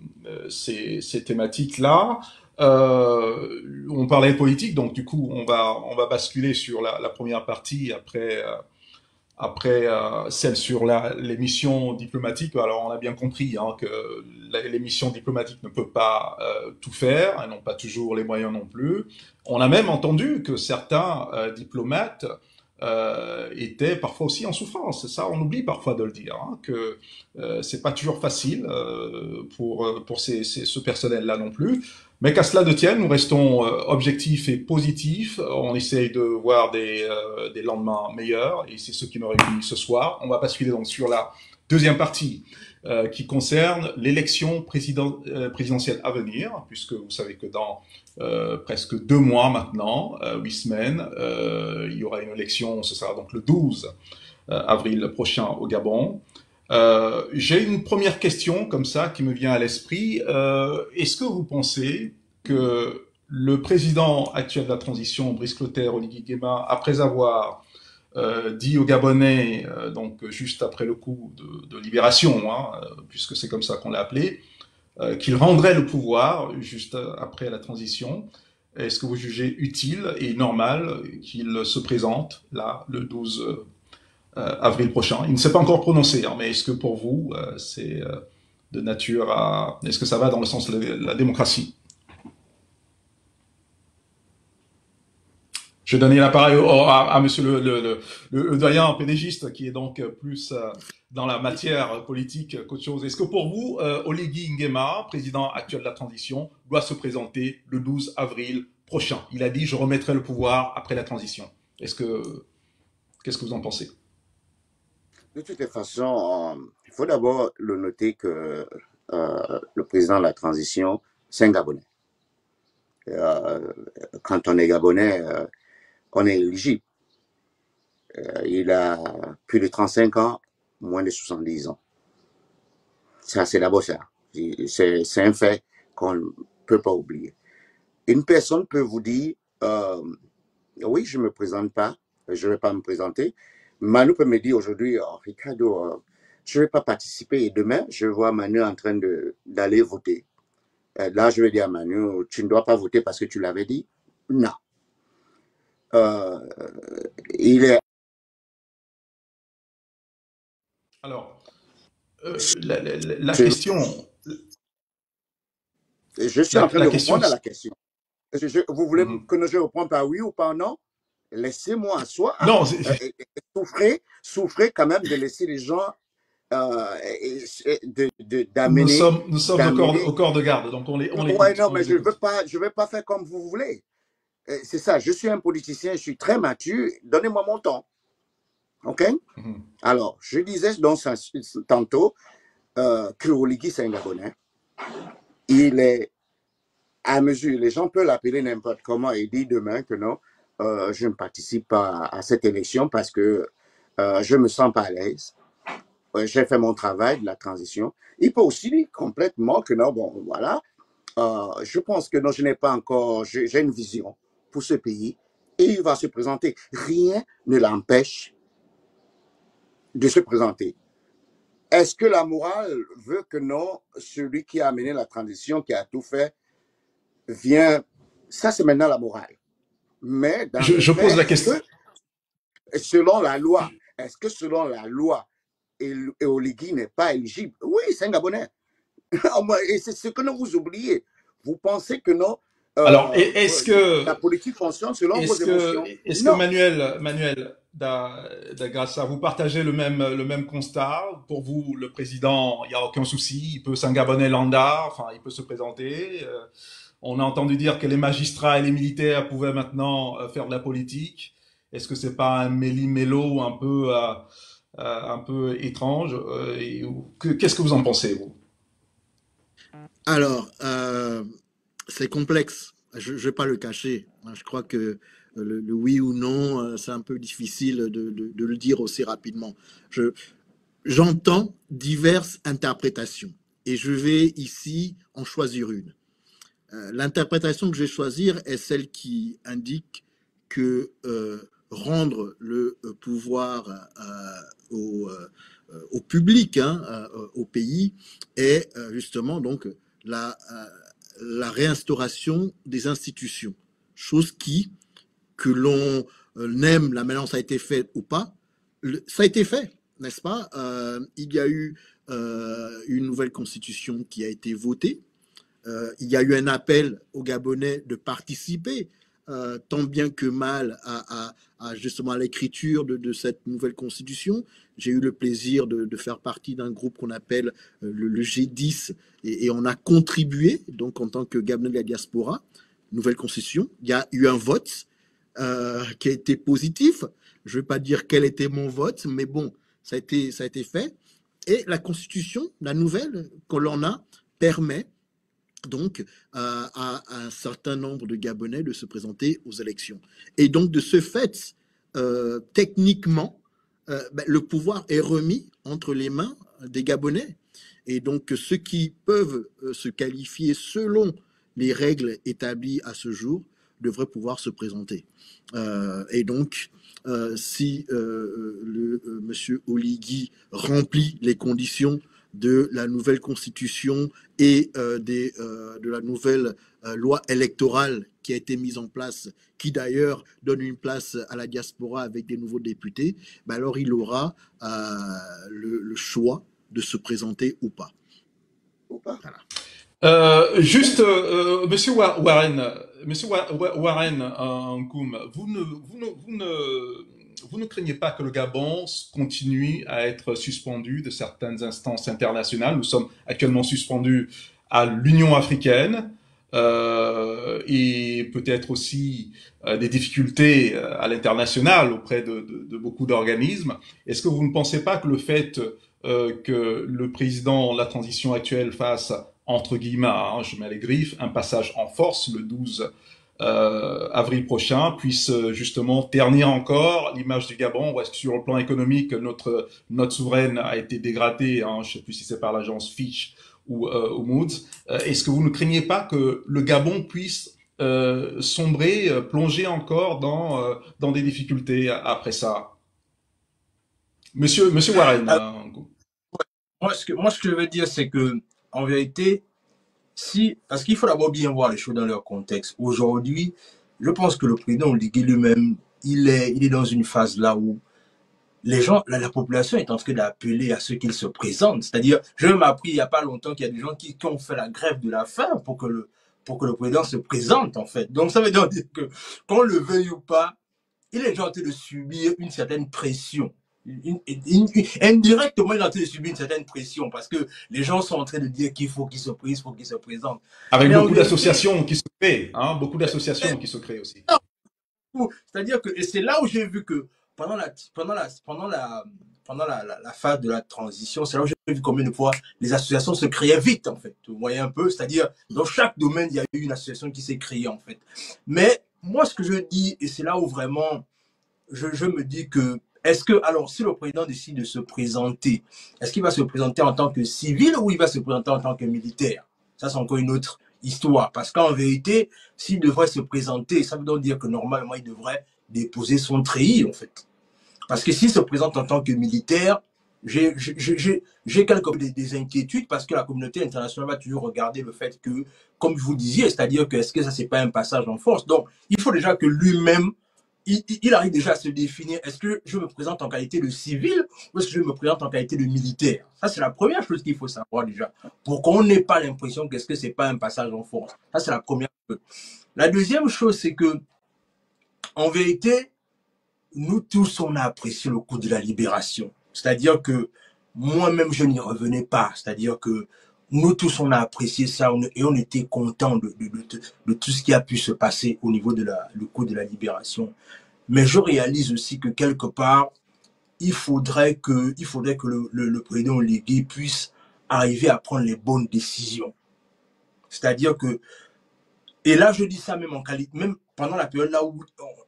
[SPEAKER 1] ces thématiques-là. On parlait de politique, donc du coup, on va basculer sur la première partie après celle sur les missions diplomatiques. Alors on a bien compris que les missions diplomatiques ne peuvent pas tout faire, elles n'ont pas toujours les moyens non plus. On a même entendu que certains diplomates étaient parfois aussi en souffrance. Ça, on oublie parfois de le dire, que c'est pas toujours facile pour ce personnel-là non plus. Mais qu'à cela ne tienne, nous restons objectifs et positifs. On essaye de voir des lendemains meilleurs, et c'est ce qui nous réunit ce soir. On va basculer donc sur la deuxième partie qui concerne l'élection présidentielle à venir, puisque vous savez que dans presque 2 mois maintenant, 8 semaines, il y aura une élection. Ce sera donc le 12 avril prochain au Gabon. J'ai une première question comme ça qui me vient à l'esprit. Est-ce que vous pensez que le président actuel de la transition, Brice Clotaire Oligui Nguema, après avoir dit aux Gabonais, donc juste après le coup de libération, puisque c'est comme ça qu'on l'a appelé, qu'il rendrait le pouvoir juste après la transition, est-ce que vous jugez utile et normal qu'il se présente là le 12 avril prochain? Il ne s'est pas encore prononcé, mais est-ce que pour vous, c'est de nature à... Est-ce que ça va dans le sens de la démocratie? Je vais donner la parole à monsieur le doyen pédégiste, qui est donc plus dans la matière politique qu'autre chose. Est-ce que pour vous, Oligui Nguema, président actuel de la transition, doit se présenter le 12 avril prochain? Il a dit « je remettrai le pouvoir après la transition ». Qu'est-ce que vous en pensez?
[SPEAKER 3] De toute façon, il faut d'abord le noter que le président de la transition, c'est un Gabonais. Quand on est Gabonais, on est éligible. Il a plus de 35 ans, moins de 70 ans. Ça, c'est d'abord ça. C'est un fait qu'on ne peut pas oublier. Une personne peut vous dire, oui, je ne me présente pas, je ne vais pas me présenter. Manu peut me dire aujourd'hui, oh, Ricardo, je ne vais pas participer. Et demain, je vois Manu en train d'aller voter. Là, je vais dire à Manu, tu ne dois pas voter parce que tu l'avais dit. Non. Il est...
[SPEAKER 1] Alors, la question...
[SPEAKER 3] Je suis en train de répondre à la question. Vous voulez que je réponde par oui ou par non? Laissez-moi asseoir.
[SPEAKER 1] Non,
[SPEAKER 3] souffrez quand même de laisser les gens
[SPEAKER 1] d'amener. Nous sommes au corps de garde, donc on les
[SPEAKER 3] ouais, non, mais je ne vais pas faire comme vous voulez. C'est ça, je suis un politicien, je suis très mature. Donnez-moi mon temps. OK? Alors, je disais donc tantôt que Oligui, c'est un Gabonais. Il est à mesure, les gens peuvent l'appeler n'importe comment et dire demain que non, je ne participe pas à cette élection parce que je ne me sens pas à l'aise. J'ai fait mon travail de la transition. Il peut aussi dire complètement que non, bon, voilà, je pense que non, je n'ai pas encore, j'ai une vision pour ce pays et il va se présenter. Rien ne l'empêche de se présenter. Est-ce que la morale veut que non, celui qui a amené la transition, qui a tout fait, vient, ça c'est maintenant la morale. Mais dans
[SPEAKER 1] je pose la question.
[SPEAKER 3] Selon la loi, est-ce que selon la loi, Oligui n'est pas éligible? Oui, c'est un Gabonais. Et c'est ce que vous oubliez. Vous pensez que non.
[SPEAKER 1] Alors, est-ce que
[SPEAKER 3] la politique fonctionne selon vos émotions?
[SPEAKER 1] Est-ce que Manuel d'Agrassa, vous partagez le même constat? Pour vous, le président, il n'y a aucun souci, il peut, c'est un Gabonais lambda, enfin, il peut se présenter. On a entendu dire que les magistrats et les militaires pouvaient maintenant faire de la politique. Est-ce que c'est pas un méli-mélo un peu étrange? Qu'est-ce que vous en pensez, vous?
[SPEAKER 4] Alors, c'est complexe. Je ne vais pas le cacher. Je crois que le oui ou non, c'est un peu difficile de le dire aussi rapidement. J'entends diverses interprétations et je vais ici en choisir une. L'interprétation que je vais choisir est celle qui indique que rendre le pouvoir au public, au pays, est justement donc la réinstauration des institutions. Chose qui, que l'on aime, la maintenant ça a été fait ou pas, ça a été fait, n'est-ce pas? Il y a eu une nouvelle constitution qui a été votée. Il y a eu un appel aux Gabonais de participer tant bien que mal à justement à l'écriture de cette nouvelle constitution. J'ai eu le plaisir de faire partie d'un groupe qu'on appelle le G10 et on a contribué donc en tant que Gabonais de la diaspora, nouvelle constitution. Il y a eu un vote qui a été positif. Je ne vais pas dire quel était mon vote, mais bon, ça a été fait. Et la constitution, la nouvelle que l'on a, permet donc à un certain nombre de Gabonais de se présenter aux élections. Et donc, de ce fait, techniquement, le pouvoir est remis entre les mains des Gabonais. Et donc, ceux qui peuvent se qualifier selon les règles établies à ce jour devraient pouvoir se présenter. Et donc, si monsieur Oligui remplit les conditions de la nouvelle constitution et de la nouvelle loi électorale qui a été mise en place, qui d'ailleurs donne une place à la diaspora avec des nouveaux députés, ben alors il aura le choix de se présenter ou pas.
[SPEAKER 1] Voilà. Monsieur Warren, Nkoum, vous ne craignez pas que le Gabon continue à être suspendu de certaines instances internationales? Nous sommes actuellement suspendus à l'Union africaine et peut-être aussi des difficultés à l'international auprès de beaucoup d'organismes. Est-ce que vous ne pensez pas que le fait que le président, la transition actuelle, fasse, entre guillemets, je mets les griffes, un passage en force le 12 avril prochain puisse justement ternir encore l'image du Gabon, ou est-ce que sur le plan économique, notre souveraine a été dégradée, hein, je ne sais plus si c'est par l'agence Fitch ou Moody's. Est-ce que vous ne craignez pas que le Gabon puisse sombrer, plonger encore dans des difficultés après ça? Monsieur Warren.
[SPEAKER 2] Alors, moi, ce que je veux dire, c'est que, en vérité, parce qu'il faut d'abord bien voir les choses dans leur contexte. Aujourd'hui, je pense que le président Oligui lui-même, il est dans une phase là où les gens, la population est en train d'appeler à ce qu'il se présente. C'est-à-dire, j'ai même appris il n'y a pas longtemps qu'il y a des gens qui ont fait la grève de la faim pour que le président se présente, en fait. Donc, ça veut dire que, qu'on le veuille ou pas, il est déjà en train de subir une certaine pression. Indirectement, il est en train de subir une certaine pression parce que les gens sont en train de dire qu'il faut qu'il se présente.
[SPEAKER 1] Avec
[SPEAKER 2] Mais
[SPEAKER 1] beaucoup d'associations qui se créent, hein, beaucoup d'associations qui se créent aussi.
[SPEAKER 2] c'est-à-dire que, et c'est là où j'ai vu que pendant la phase de la transition, c'est là où j'ai vu combien de fois les associations se créaient vite, en fait. Vous voyez un peu, c'est-à-dire, dans chaque domaine, il y a eu une association qui s'est créée, en fait. Mais moi, ce que je dis, et c'est là où vraiment, je me dis que, alors, si le président décide de se présenter, est-ce qu'il va se présenter en tant que civil ou il va se présenter en tant que militaire? Ça, c'est encore une autre histoire. Parce qu'en vérité, s'il devrait se présenter, ça veut donc dire que normalement, il devrait déposer son treillis, en fait. Parce que s'il se présente en tant que militaire, j'ai des inquiétudes parce que la communauté internationale va toujours regarder le fait que, comme vous disiez, c'est-à-dire que est-ce que ça, c'est pas un passage en force? Donc, il faut déjà que lui-même, il arrive déjà à se définir. Est-ce que je me présente en qualité de civil ou est-ce que je me présente en qualité de militaire? Ça, c'est la première chose qu'il faut savoir déjà. Pour qu'on n'ait pas l'impression qu'est-ce que c'est pas un passage en force. Ça, c'est la première chose. La deuxième chose, c'est que, en vérité, nous tous, on a apprécié le coup de la libération. C'est-à-dire que moi-même, je n'y revenais pas. C'est-à-dire que nous tous, on a apprécié ça et on était contents de tout ce qui a pu se passer au niveau du coup de la libération. Mais je réalise aussi que quelque part, il faudrait que le président Oligui puisse arriver à prendre les bonnes décisions. C'est-à-dire que, et là je dis ça même en qualité, même pendant la période là où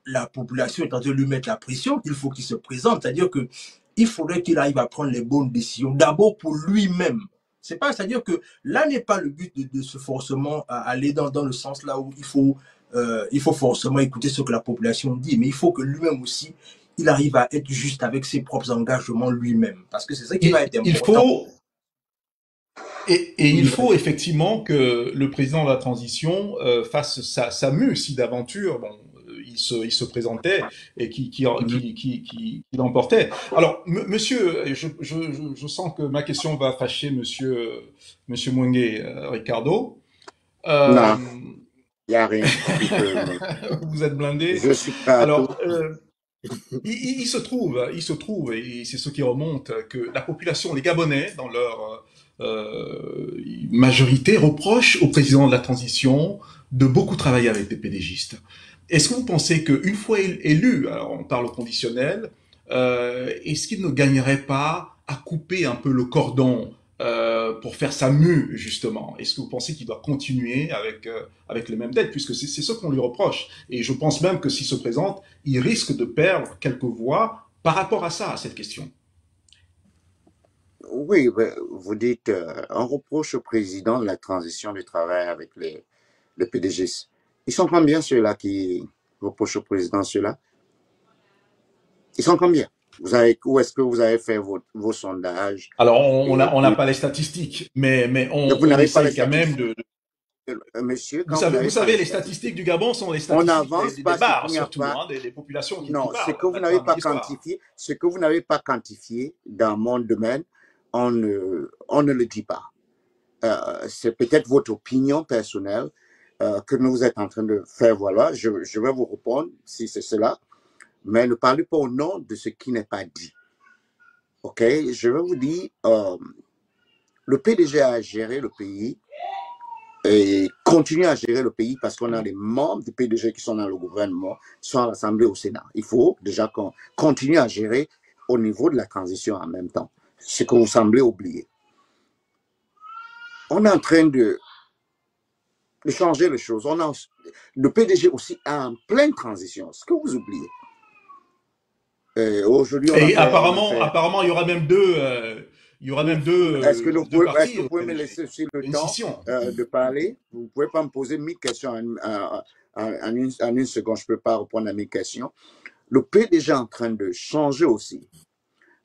[SPEAKER 2] la population est en train de lui mettre la pression, qu'il faut qu'il se présente. C'est-à-dire que il faudrait qu'il arrive à prendre les bonnes décisions, d'abord pour lui-même. C'est pas, c'est-à-dire que là n'est pas le but de se forcément aller dans le sens là où il faut forcément écouter ce que la population dit, mais il faut que lui-même aussi, il arrive à être juste avec ses propres engagements lui-même, parce que c'est ça qui va être important.
[SPEAKER 1] Il faut effectivement que le président de la transition fasse sa mue si d'aventure il se présentait et qui l'emportait. Alors, monsieur, je sens que ma question va fâcher monsieur Mwengue, Ricardo.
[SPEAKER 3] Non, il n'y a rien.
[SPEAKER 1] Vous êtes blindé.
[SPEAKER 3] Je suis prêt à tout.
[SPEAKER 1] Il se trouve, et c'est ce qui remonte, que la population, les Gabonais, dans leur majorité, reprochent au président de la transition de beaucoup travailler avec des PDGistes. Est-ce que vous pensez qu'une fois élu, alors on parle au conditionnel, est-ce qu'il ne gagnerait pas à couper un peu le cordon pour faire sa mue, justement? Est-ce que vous pensez qu'il doit continuer avec les mêmes dettes, puisque c'est ce qu'on lui reproche? Et je pense même que s'il se présente, il risque de perdre quelques voix par rapport à ça, à cette question.
[SPEAKER 3] Oui, vous dites, on reproche au président de la transition du travail avec les PDG. Ils sont combien ceux-là qui reprochent au président ceux-là? Ils sont combien? Où est-ce que vous avez fait vos sondages?
[SPEAKER 1] Alors, on n'a pas les statistiques, mais on essaie quand même de...
[SPEAKER 3] Monsieur,
[SPEAKER 1] vous savez, les statistiques du Gabon sont les statistiques des bars, surtout, des populations qui
[SPEAKER 3] non,
[SPEAKER 1] parlent.
[SPEAKER 3] Ce que vous n'avez pas quantifié dans mon domaine, on ne le dit pas. C'est peut-être votre opinion personnelle que vous êtes en train de faire valoir. Je vais vous répondre si c'est cela, mais ne parlez pas au nom de ce qui n'est pas dit. OK? Je vais vous dire, le PDG a géré le pays et continue à gérer le pays parce qu'on a des membres du PDG qui sont dans le gouvernement, sont à l'Assemblée, au Sénat. Il faut déjà qu'on continue à gérer au niveau de la transition en même temps, ce que vous semblez oublier. On est en train de de changer les choses. Le PDG aussi est en pleine transition, ce que vous oubliez. Aujourd'hui,
[SPEAKER 1] Et apparemment, il y aura même deux
[SPEAKER 3] est-ce que
[SPEAKER 1] partis
[SPEAKER 3] vous
[SPEAKER 1] au
[SPEAKER 3] pouvez me
[SPEAKER 1] PDG.
[SPEAKER 3] laisser aussi le
[SPEAKER 1] Une
[SPEAKER 3] temps
[SPEAKER 1] scission.
[SPEAKER 3] de parler? Vous ne pouvez pas me poser 1000 questions en une seconde. Je ne peux pas répondre à 1000 questions. Le PDG est en train de changer aussi.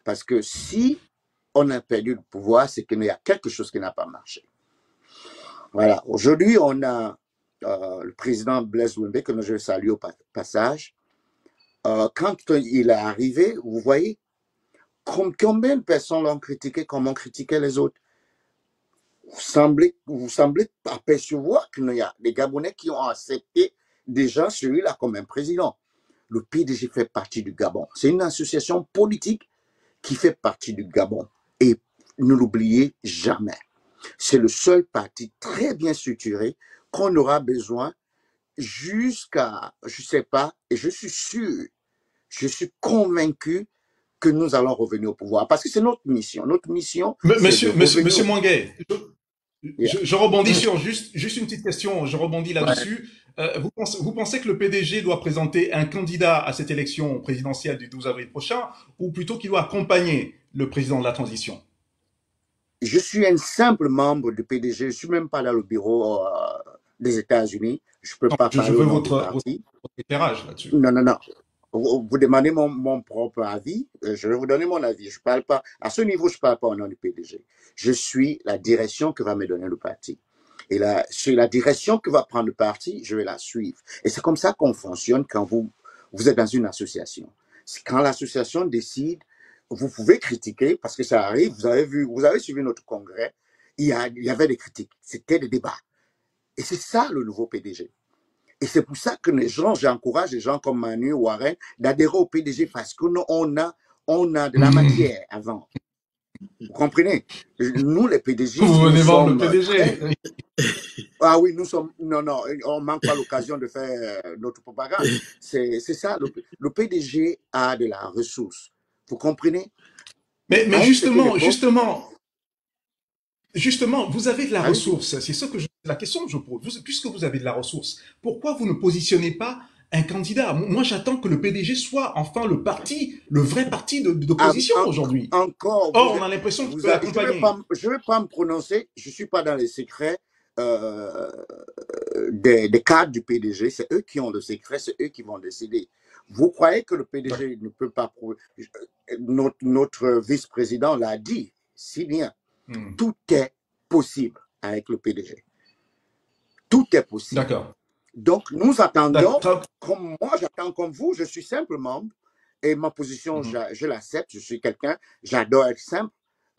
[SPEAKER 3] Parce que si on a perdu le pouvoir, c'est qu'il y a quelque chose qui n'a pas marché. Voilà. Aujourd'hui, on a le président Blaise Doumbé, que je salue au passage. Quand il est arrivé, vous voyez, combien de personnes l'ont critiqué comme on critiquait les autres? Vous semblez apercevoir qu'il y a des Gabonais qui ont accepté déjà celui-là comme un président. Le PDG fait partie du Gabon. C'est une association politique qui fait partie du Gabon. Et ne l'oubliez jamais. C'est le seul parti très bien structuré qu'on aura besoin jusqu'à, je ne sais pas, et je suis sûr, je suis convaincu que nous allons revenir au pouvoir. Parce que c'est notre mission. Notre mission, c'est de revenir
[SPEAKER 1] Monsieur Mwangué,
[SPEAKER 3] Yeah.
[SPEAKER 1] je rebondis sur juste une petite question, je rebondis
[SPEAKER 2] Ouais.
[SPEAKER 1] là-dessus. Vous pensez que le PDG doit présenter un candidat à cette élection présidentielle du 12 avril prochain, ou plutôt qu'il doit accompagner le président de la transition?
[SPEAKER 3] Je suis un simple membre du PDG. Je ne suis même pas dans le bureau des États-Unis. Je ne peux
[SPEAKER 1] Non,
[SPEAKER 3] pas
[SPEAKER 1] je
[SPEAKER 3] parler au
[SPEAKER 1] veux
[SPEAKER 3] nom du parti.
[SPEAKER 1] votre éclairage là-dessus.
[SPEAKER 3] Non, non, non. Vous demandez mon propre avis. Je vais vous donner mon avis. Je parle pas, à ce niveau, je ne parle pas au nom du PDG. Je suis la direction que va me donner le parti. Et là, c'est la direction que va prendre le parti, je vais la suivre. Et c'est comme ça qu'on fonctionne quand vous êtes dans une association. C'est quand l'association décide, vous pouvez critiquer, parce que ça arrive, vous avez suivi notre congrès, il y avait des critiques, c'était des débats. Et c'est ça le nouveau PDG. Et c'est pour ça que j'encourage les gens comme Manu, Warren, d'adhérer au PDG parce qu'on a de la matière avant. Vous comprenez? Nous, les PDG,
[SPEAKER 1] Vous
[SPEAKER 3] nous
[SPEAKER 1] venez vendre le
[SPEAKER 3] sommes
[SPEAKER 1] PDG.
[SPEAKER 3] Ah oui, nous sommes. Non, non, on manque pas l'occasion de faire notre propagande. C'est ça. Le PDG a de la ressource. Vous comprenez?
[SPEAKER 1] Mais
[SPEAKER 3] À une certaine époque,
[SPEAKER 1] justement, vous avez de la
[SPEAKER 3] allez-y.
[SPEAKER 1] ressource. C'est la question que je pose. Puisque vous avez de la ressource, pourquoi vous ne positionnez pas un candidat? Moi, j'attends que le PDG soit enfin le vrai parti d'opposition aujourd'hui.
[SPEAKER 3] Encore,
[SPEAKER 1] Or, on a l'impression qu'il peut l'accompagner.
[SPEAKER 3] je vais pas me prononcer. Je suis pas dans les secrets euh, des cadres du PDG. C'est eux qui ont le secret. C'est eux qui vont décider. Vous croyez que le PDG ne peut pas notre vice-président l'a dit si bien. Tout est possible avec le PDG. Tout est possible.
[SPEAKER 1] D'accord.
[SPEAKER 3] Donc, nous attendons, comme moi, j'attends comme vous, je suis simple membre et ma position, je l'accepte, je suis quelqu'un, j'adore être simple.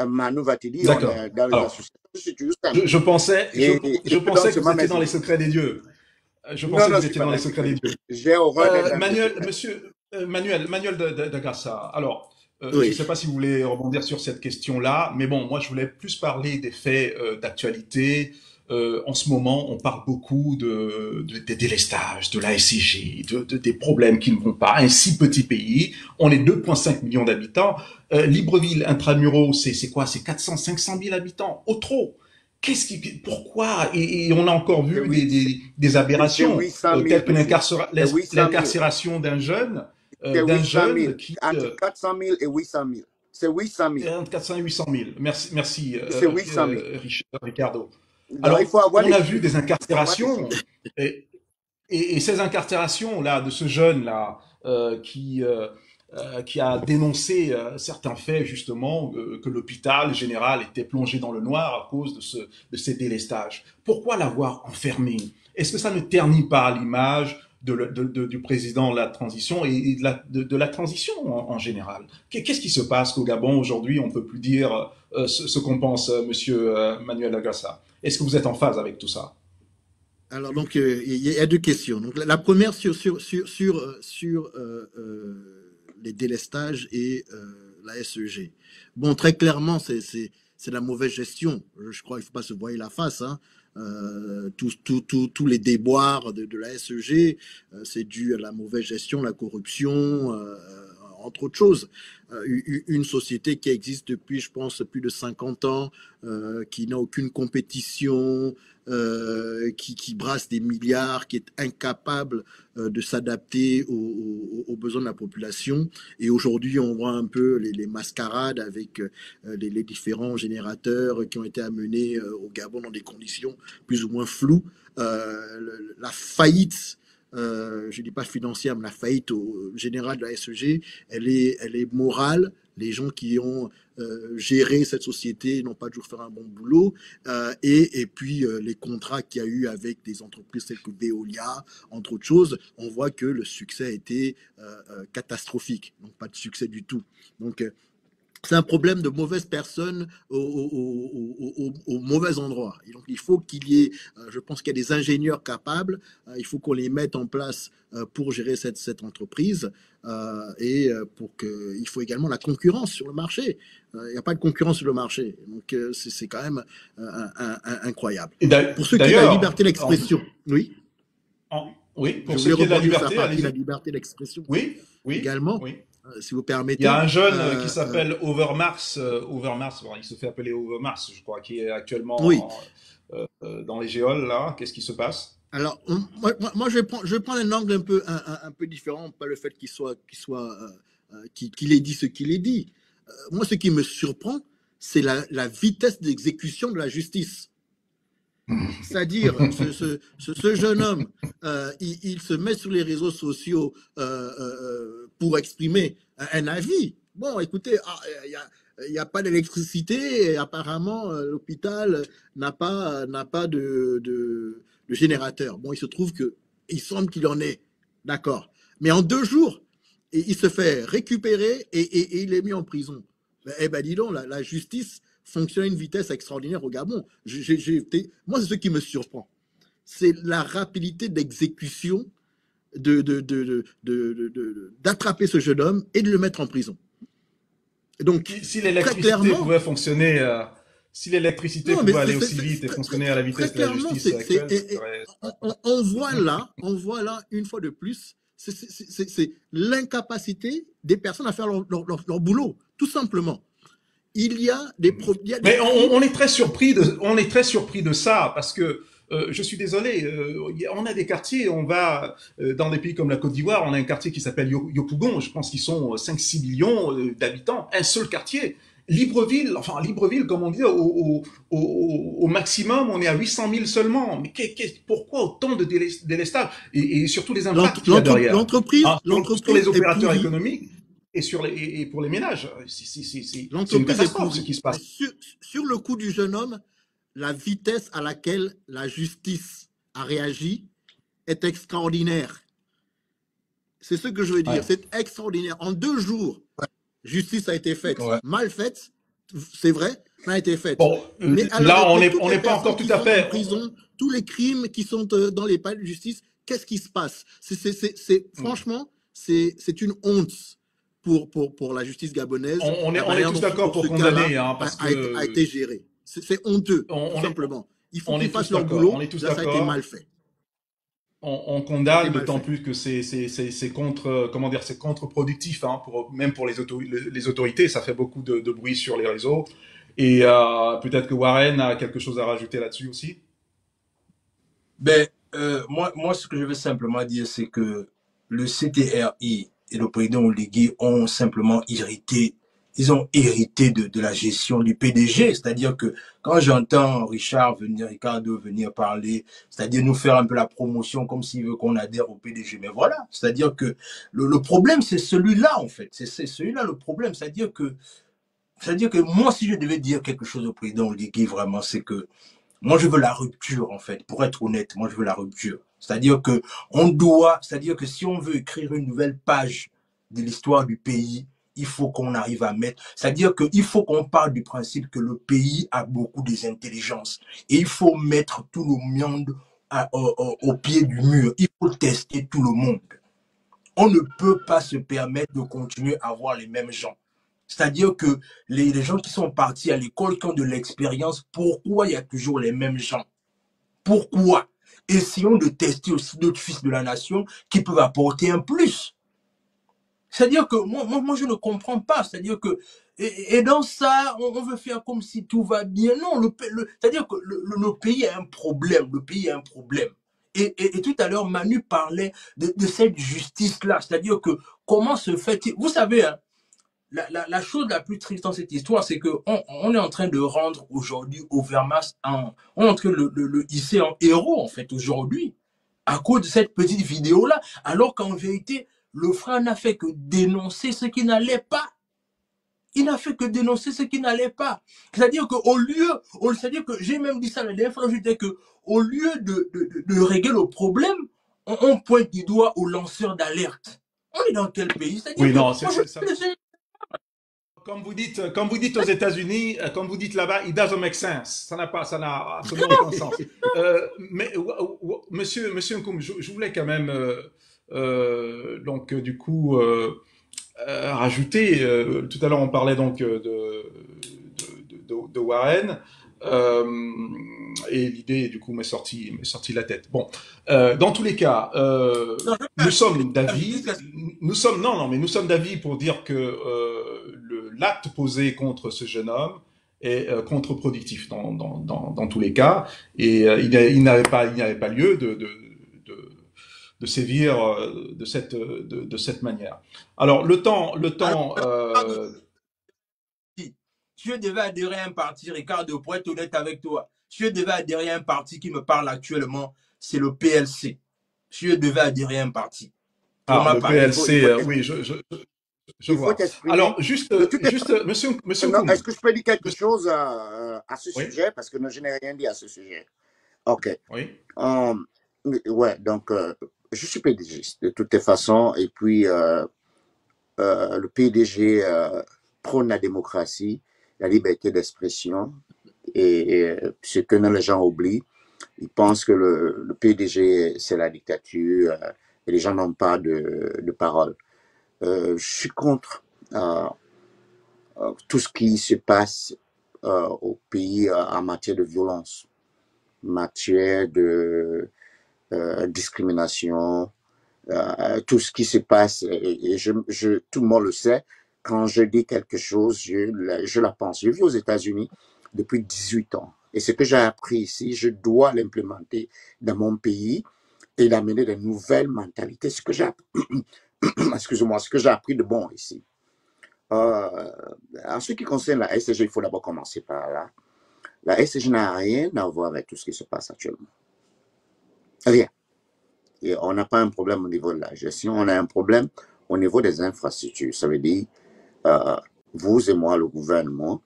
[SPEAKER 3] Manu va te dire, on est dans les associations, je suis toujours simple.
[SPEAKER 1] Je pensais que vous étiez dans les secrets des dieux. Je pensais que vous étiez dans les secrets des dieux.
[SPEAKER 3] J'ai horreur d'être
[SPEAKER 1] Manuel de Grassa. Alors, je
[SPEAKER 4] Oui.
[SPEAKER 1] ne sais pas si vous voulez rebondir sur cette question-là, mais bon, moi, je voulais plus parler des faits d'actualité. En ce moment, on parle beaucoup des délestages, de la SCG, des problèmes qui ne vont pas. Un si petit pays, on est 2,5 millions d'habitants. Libreville, intramuros, c'est quoi? C'est 400, 500 000 habitants, au trop. Pourquoi? Et on a encore vu des aberrations, telles que l'incarcération d'un jeune qui...
[SPEAKER 3] Entre 400 000 et 800 000. C'est 800 000.
[SPEAKER 1] Entre 400 et 800 000. Merci
[SPEAKER 3] c'est 800 000.
[SPEAKER 1] Ricardo.
[SPEAKER 3] Donc,
[SPEAKER 1] alors,
[SPEAKER 3] il faut avoir
[SPEAKER 1] on a vu des incarcérations, et ces incarcérations-là, de ce jeune-là, qui a dénoncé certains faits, justement, que l'hôpital général était plongé dans le noir à cause de ces délestages. Pourquoi l'avoir enfermé? Est-ce que ça ne ternit pas l'image du président de la transition et de la transition en général? Qu'est-ce qui se passe au Gabon aujourd'hui? On ne peut plus dire ce qu'on pense, monsieur Manuel Agassa. Est-ce que vous êtes en phase avec tout ça?
[SPEAKER 4] Alors, donc, il y a deux questions. Donc, la première sur les délestages et la SEG. Bon, très clairement, c'est la mauvaise gestion. Je crois qu'il ne faut pas se voiler la face. Hein. Tous les déboires de la SEG, c'est dû à la mauvaise gestion, la corruption, entre autres choses. Une société qui existe depuis, je pense, plus de 50 ans, qui n'a aucune compétition, qui brasse des milliards, qui est incapable de s'adapter aux besoins de la population. Et aujourd'hui, on voit un peu les mascarades avec les différents générateurs qui ont été amenés au Gabon dans des conditions plus ou moins floues. La faillite, je ne dis pas financière, mais la faillite générale de la SEG, elle est morale. Les gens qui ont géré cette société n'ont pas toujours fait un bon boulot. Et puis, les contrats qu'il y a eu avec des entreprises telles que Veolia, entre autres choses, on voit que le succès a été catastrophique. Donc, pas de succès du tout. Donc, c'est un problème de mauvaises personnes au mauvais endroit. Et donc, il faut qu'il y ait, je pense qu'il y a des ingénieurs capables, il faut qu'on les mette en place pour gérer cette entreprise. Il faut également la concurrence sur le marché. Il n'y a pas de concurrence sur le marché. Donc, c'est quand même incroyable. Pour ceux qui ont la liberté d'expression, oui.
[SPEAKER 1] Oui, pour ceux qui ont la
[SPEAKER 4] liberté d'expression.
[SPEAKER 1] Oui,
[SPEAKER 4] également.
[SPEAKER 1] Oui.
[SPEAKER 4] Si vous permettez.
[SPEAKER 1] Il y a un jeune qui s'appelle Overmars. Overmars, bon, il se fait appeler Overmars, je crois, qui est actuellement dans les géoles, là. Qu'est-ce qui se passe?
[SPEAKER 4] Alors, moi je vais prendre un angle un peu différent, pas le fait qu'il ait dit ce qu'il ait dit. Moi, ce qui me surprend, c'est la vitesse d'exécution de la justice. C'est-à-dire, ce jeune homme, il se met sur les réseaux sociaux pour exprimer un avis. Bon, écoutez, il n'y a pas d'électricité et apparemment, l'hôpital n'a pas de générateur. Bon, il se trouve qu'il semble qu'il en est. D'accord. Mais en 2 jours, il se fait récupérer et il est mis en prison. Eh ben, dis donc, la justice fonctionne à une vitesse extraordinaire au Gabon. Moi, c'est ce qui me surprend. C'est la rapidité d'exécution d'attraper ce jeune homme et de le mettre en prison. Donc,
[SPEAKER 1] si l'électricité pouvait fonctionner, si l'électricité pouvait aller aussi vite et fonctionner à la vitesse de la justice actuelle,
[SPEAKER 4] on voit là, une fois de plus, c'est l'incapacité des personnes à faire leur boulot, tout simplement. Il y a des problèmes.
[SPEAKER 1] Mais on est très surpris de ça parce que je suis désolé, on a des quartiers, on va dans des pays comme la Côte d'Ivoire, on a un quartier qui s'appelle Yopougon, je pense qu'ils sont 5-6 millions d'habitants, un seul quartier. Libreville, comme on dit, au maximum, on est à 800 000 seulement. Mais pourquoi autant de délestage et surtout les impacts qu'il y a derrière
[SPEAKER 4] l'entreprise
[SPEAKER 1] pour les opérateurs économiques et pour les ménages. C'est une catastrophe ce qui se passe.
[SPEAKER 4] Sur le coup du jeune homme, la vitesse à laquelle la justice a réagi est extraordinaire. C'est ce que je veux dire. Ouais. C'est extraordinaire. En 2 jours, justice a été faite. Ouais. Mal faite, c'est vrai, mais a été faite.
[SPEAKER 1] Bon, mais là, on n'est pas encore tout à fait.
[SPEAKER 4] En prison, tous les crimes qui sont dans les palais de justice, qu'est-ce qui se passe? Franchement, c'est une honte pour la justice gabonaise.
[SPEAKER 1] On est tous d'accord pour condamner, parce
[SPEAKER 4] que a été géré. C'est honteux, tout simplement. Il faut qu'ils fassent leur boulot. Là, ça a été mal fait.
[SPEAKER 1] On condamne, d'autant plus que c'est contre-productif, même pour les autorités. Ça fait beaucoup de bruit sur les réseaux. Et peut-être que Warren a quelque chose à rajouter là-dessus aussi.
[SPEAKER 2] Moi, ce que je veux simplement dire, c'est que le CTRI et le président Oligui ont simplement hérité de la gestion du PDG. C'est-à-dire que quand j'entends Ricardo venir parler, c'est-à-dire nous faire un peu la promotion comme s'il veut qu'on adhère au PDG. Mais voilà, c'est-à-dire que le problème, c'est celui-là, en fait. C'est celui-là le problème. C'est-à-dire que moi, si je devais dire quelque chose au président Oligui, vraiment, c'est que moi, je veux la rupture, en fait. Pour être honnête, moi, je veux la rupture. C'est-à-dire que si on veut écrire une nouvelle page de l'histoire du pays, il faut qu'on arrive à mettre, c'est-à-dire qu'il faut qu'on parle du principe que le pays a beaucoup d'intelligence et il faut mettre tout le monde au pied du mur. Il faut tester tout le monde. On ne peut pas se permettre de continuer à avoir les mêmes gens. C'est-à-dire que les gens qui sont partis à l'école, qui ont de l'expérience, pourquoi il y a toujours les mêmes gens? Pourquoi? Essayons de tester aussi d'autres fils de la nation qui peuvent apporter un plus. C'est-à-dire que moi, je ne comprends pas. C'est-à-dire que Et dans ça, on veut faire comme si tout va bien. Non, c'est-à-dire que le pays a un problème. Le pays a un problème. Et tout à l'heure, Manu parlait de cette justice-là. C'est-à-dire que comment se fait-il... Vous savez, hein, la chose la plus triste dans cette histoire, c'est qu'on on est en train de rendre aujourd'hui Overmars on est en train de le hisser en héros, en fait, aujourd'hui, à cause de cette petite vidéo-là, alors qu'en vérité, le frère n'a fait que dénoncer ce qui n'allait pas. Il n'a fait que dénoncer ce qui n'allait pas. C'est-à-dire qu'au lieu, c'est-à-dire que j'ai même dit ça la dernière fois, je disais que au lieu de régler le problème, on pointe du doigt aux lanceurs d'alerte. On est dans quel pays? C'est-à-dire
[SPEAKER 1] Oui,
[SPEAKER 2] que,
[SPEAKER 1] non,
[SPEAKER 2] moi,
[SPEAKER 1] ça. Comme vous dites aux États-Unis, comme vous dites là-bas, it doesn't make sense. Ça n'a absolument aucun sens. Mais Monsieur Nkoum, je voulais quand même donc du coup rajouter. Tout à l'heure, on parlait donc de Warren. Et l'idée, du coup, m'est sortie la tête. Bon, dans tous les cas,
[SPEAKER 2] non,
[SPEAKER 1] nous sommes d'avis,
[SPEAKER 2] jusqu'à
[SPEAKER 1] mais nous sommes d'avis pour dire que l'acte posé contre ce jeune homme est contre-productif dans tous les cas, et il n'avait pas lieu de sévir de cette manière. Alors le temps,
[SPEAKER 2] si je devais adhérer à un parti, Ricardo, pour être honnête avec toi, si je devais adhérer à un parti qui me parle actuellement, c'est le PLC. Si je devais adhérer à un parti. Pour ma
[SPEAKER 1] le
[SPEAKER 2] part,
[SPEAKER 1] PLC, oui, je
[SPEAKER 3] il faut
[SPEAKER 1] vois.
[SPEAKER 3] t'exprimer.
[SPEAKER 1] Alors, juste, monsieur
[SPEAKER 3] Non,
[SPEAKER 1] Koum.
[SPEAKER 3] est-ce que je peux dire quelque chose à ce
[SPEAKER 1] Oui,
[SPEAKER 3] sujet? Parce que non, je n'ai rien dit à ce sujet. OK.
[SPEAKER 1] oui.
[SPEAKER 3] Ouais, donc, je suis PDGiste de toutes les façons. Et puis, le PDG prône la démocratie, la liberté d'expression. Et ce que les gens oublient, ils pensent que le PDG, c'est la dictature et les gens n'ont pas de parole. Je suis contre tout ce qui se passe au pays en matière de violence, matière de discrimination, tout ce qui se passe, et tout le monde le sait, quand je dis quelque chose, je la pense. Je vis aux États-Unis depuis 18 ans. Et ce que j'ai appris ici, je dois l'implémenter dans mon pays et l'amener de nouvelles mentalités. Ce que j'ai excusez-moi, ce que j'ai appris de bon ici. En ce qui concerne la SCG, il faut d'abord commencer par là. La SCG n'a rien à voir avec tout ce qui se passe actuellement. Rien. Et on n'a pas un problème au niveau de la gestion, on a un problème au niveau des infrastructures. Ça veut dire, vous et moi, le gouvernement,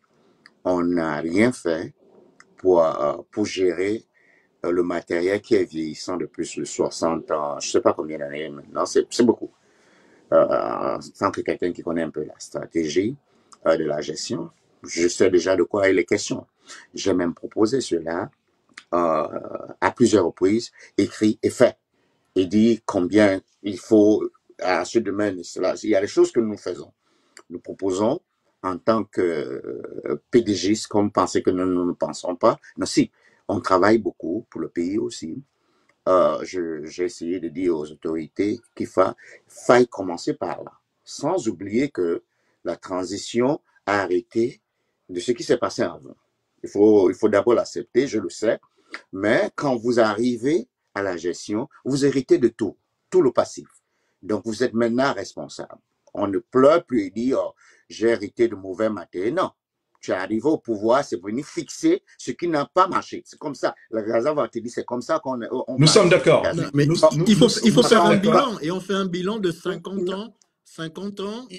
[SPEAKER 3] on n'a rien fait pour gérer le matériel qui est vieillissant de plus de 60 ans. Je ne sais pas combien d'années maintenant, c'est beaucoup. En tant que quelqu'un qui connaît un peu la stratégie de la gestion, je sais déjà de quoi il est question. J'ai même proposé cela à plusieurs reprises, écrit et fait, et dit combien il faut à ce domaine. Il y a des choses que nous faisons. Nous proposons en tant que PDGistes, comme penser que nous ne pensons pas. Non, si, on travaille beaucoup pour le pays aussi. J'ai essayé de dire aux autorités qu'il faille commencer par là, sans oublier que la transition a arrêté de ce qui s'est passé avant. Il faut d'abord l'accepter, je le sais, mais quand vous arrivez à la gestion, vous héritez de tout le passif. Donc, vous êtes maintenant responsable. On ne pleure plus et dit, oh, j'ai hérité de mauvais matériel. Non. Tu es arrivé au pouvoir, c'est venir fixer ce qui n'a pas marché. C'est comme ça. Le Gaza va te dire, c'est comme ça qu'on
[SPEAKER 1] Nous sommes d'accord.
[SPEAKER 4] Mais il faut faire un bilan. Et on fait un bilan de 50 ans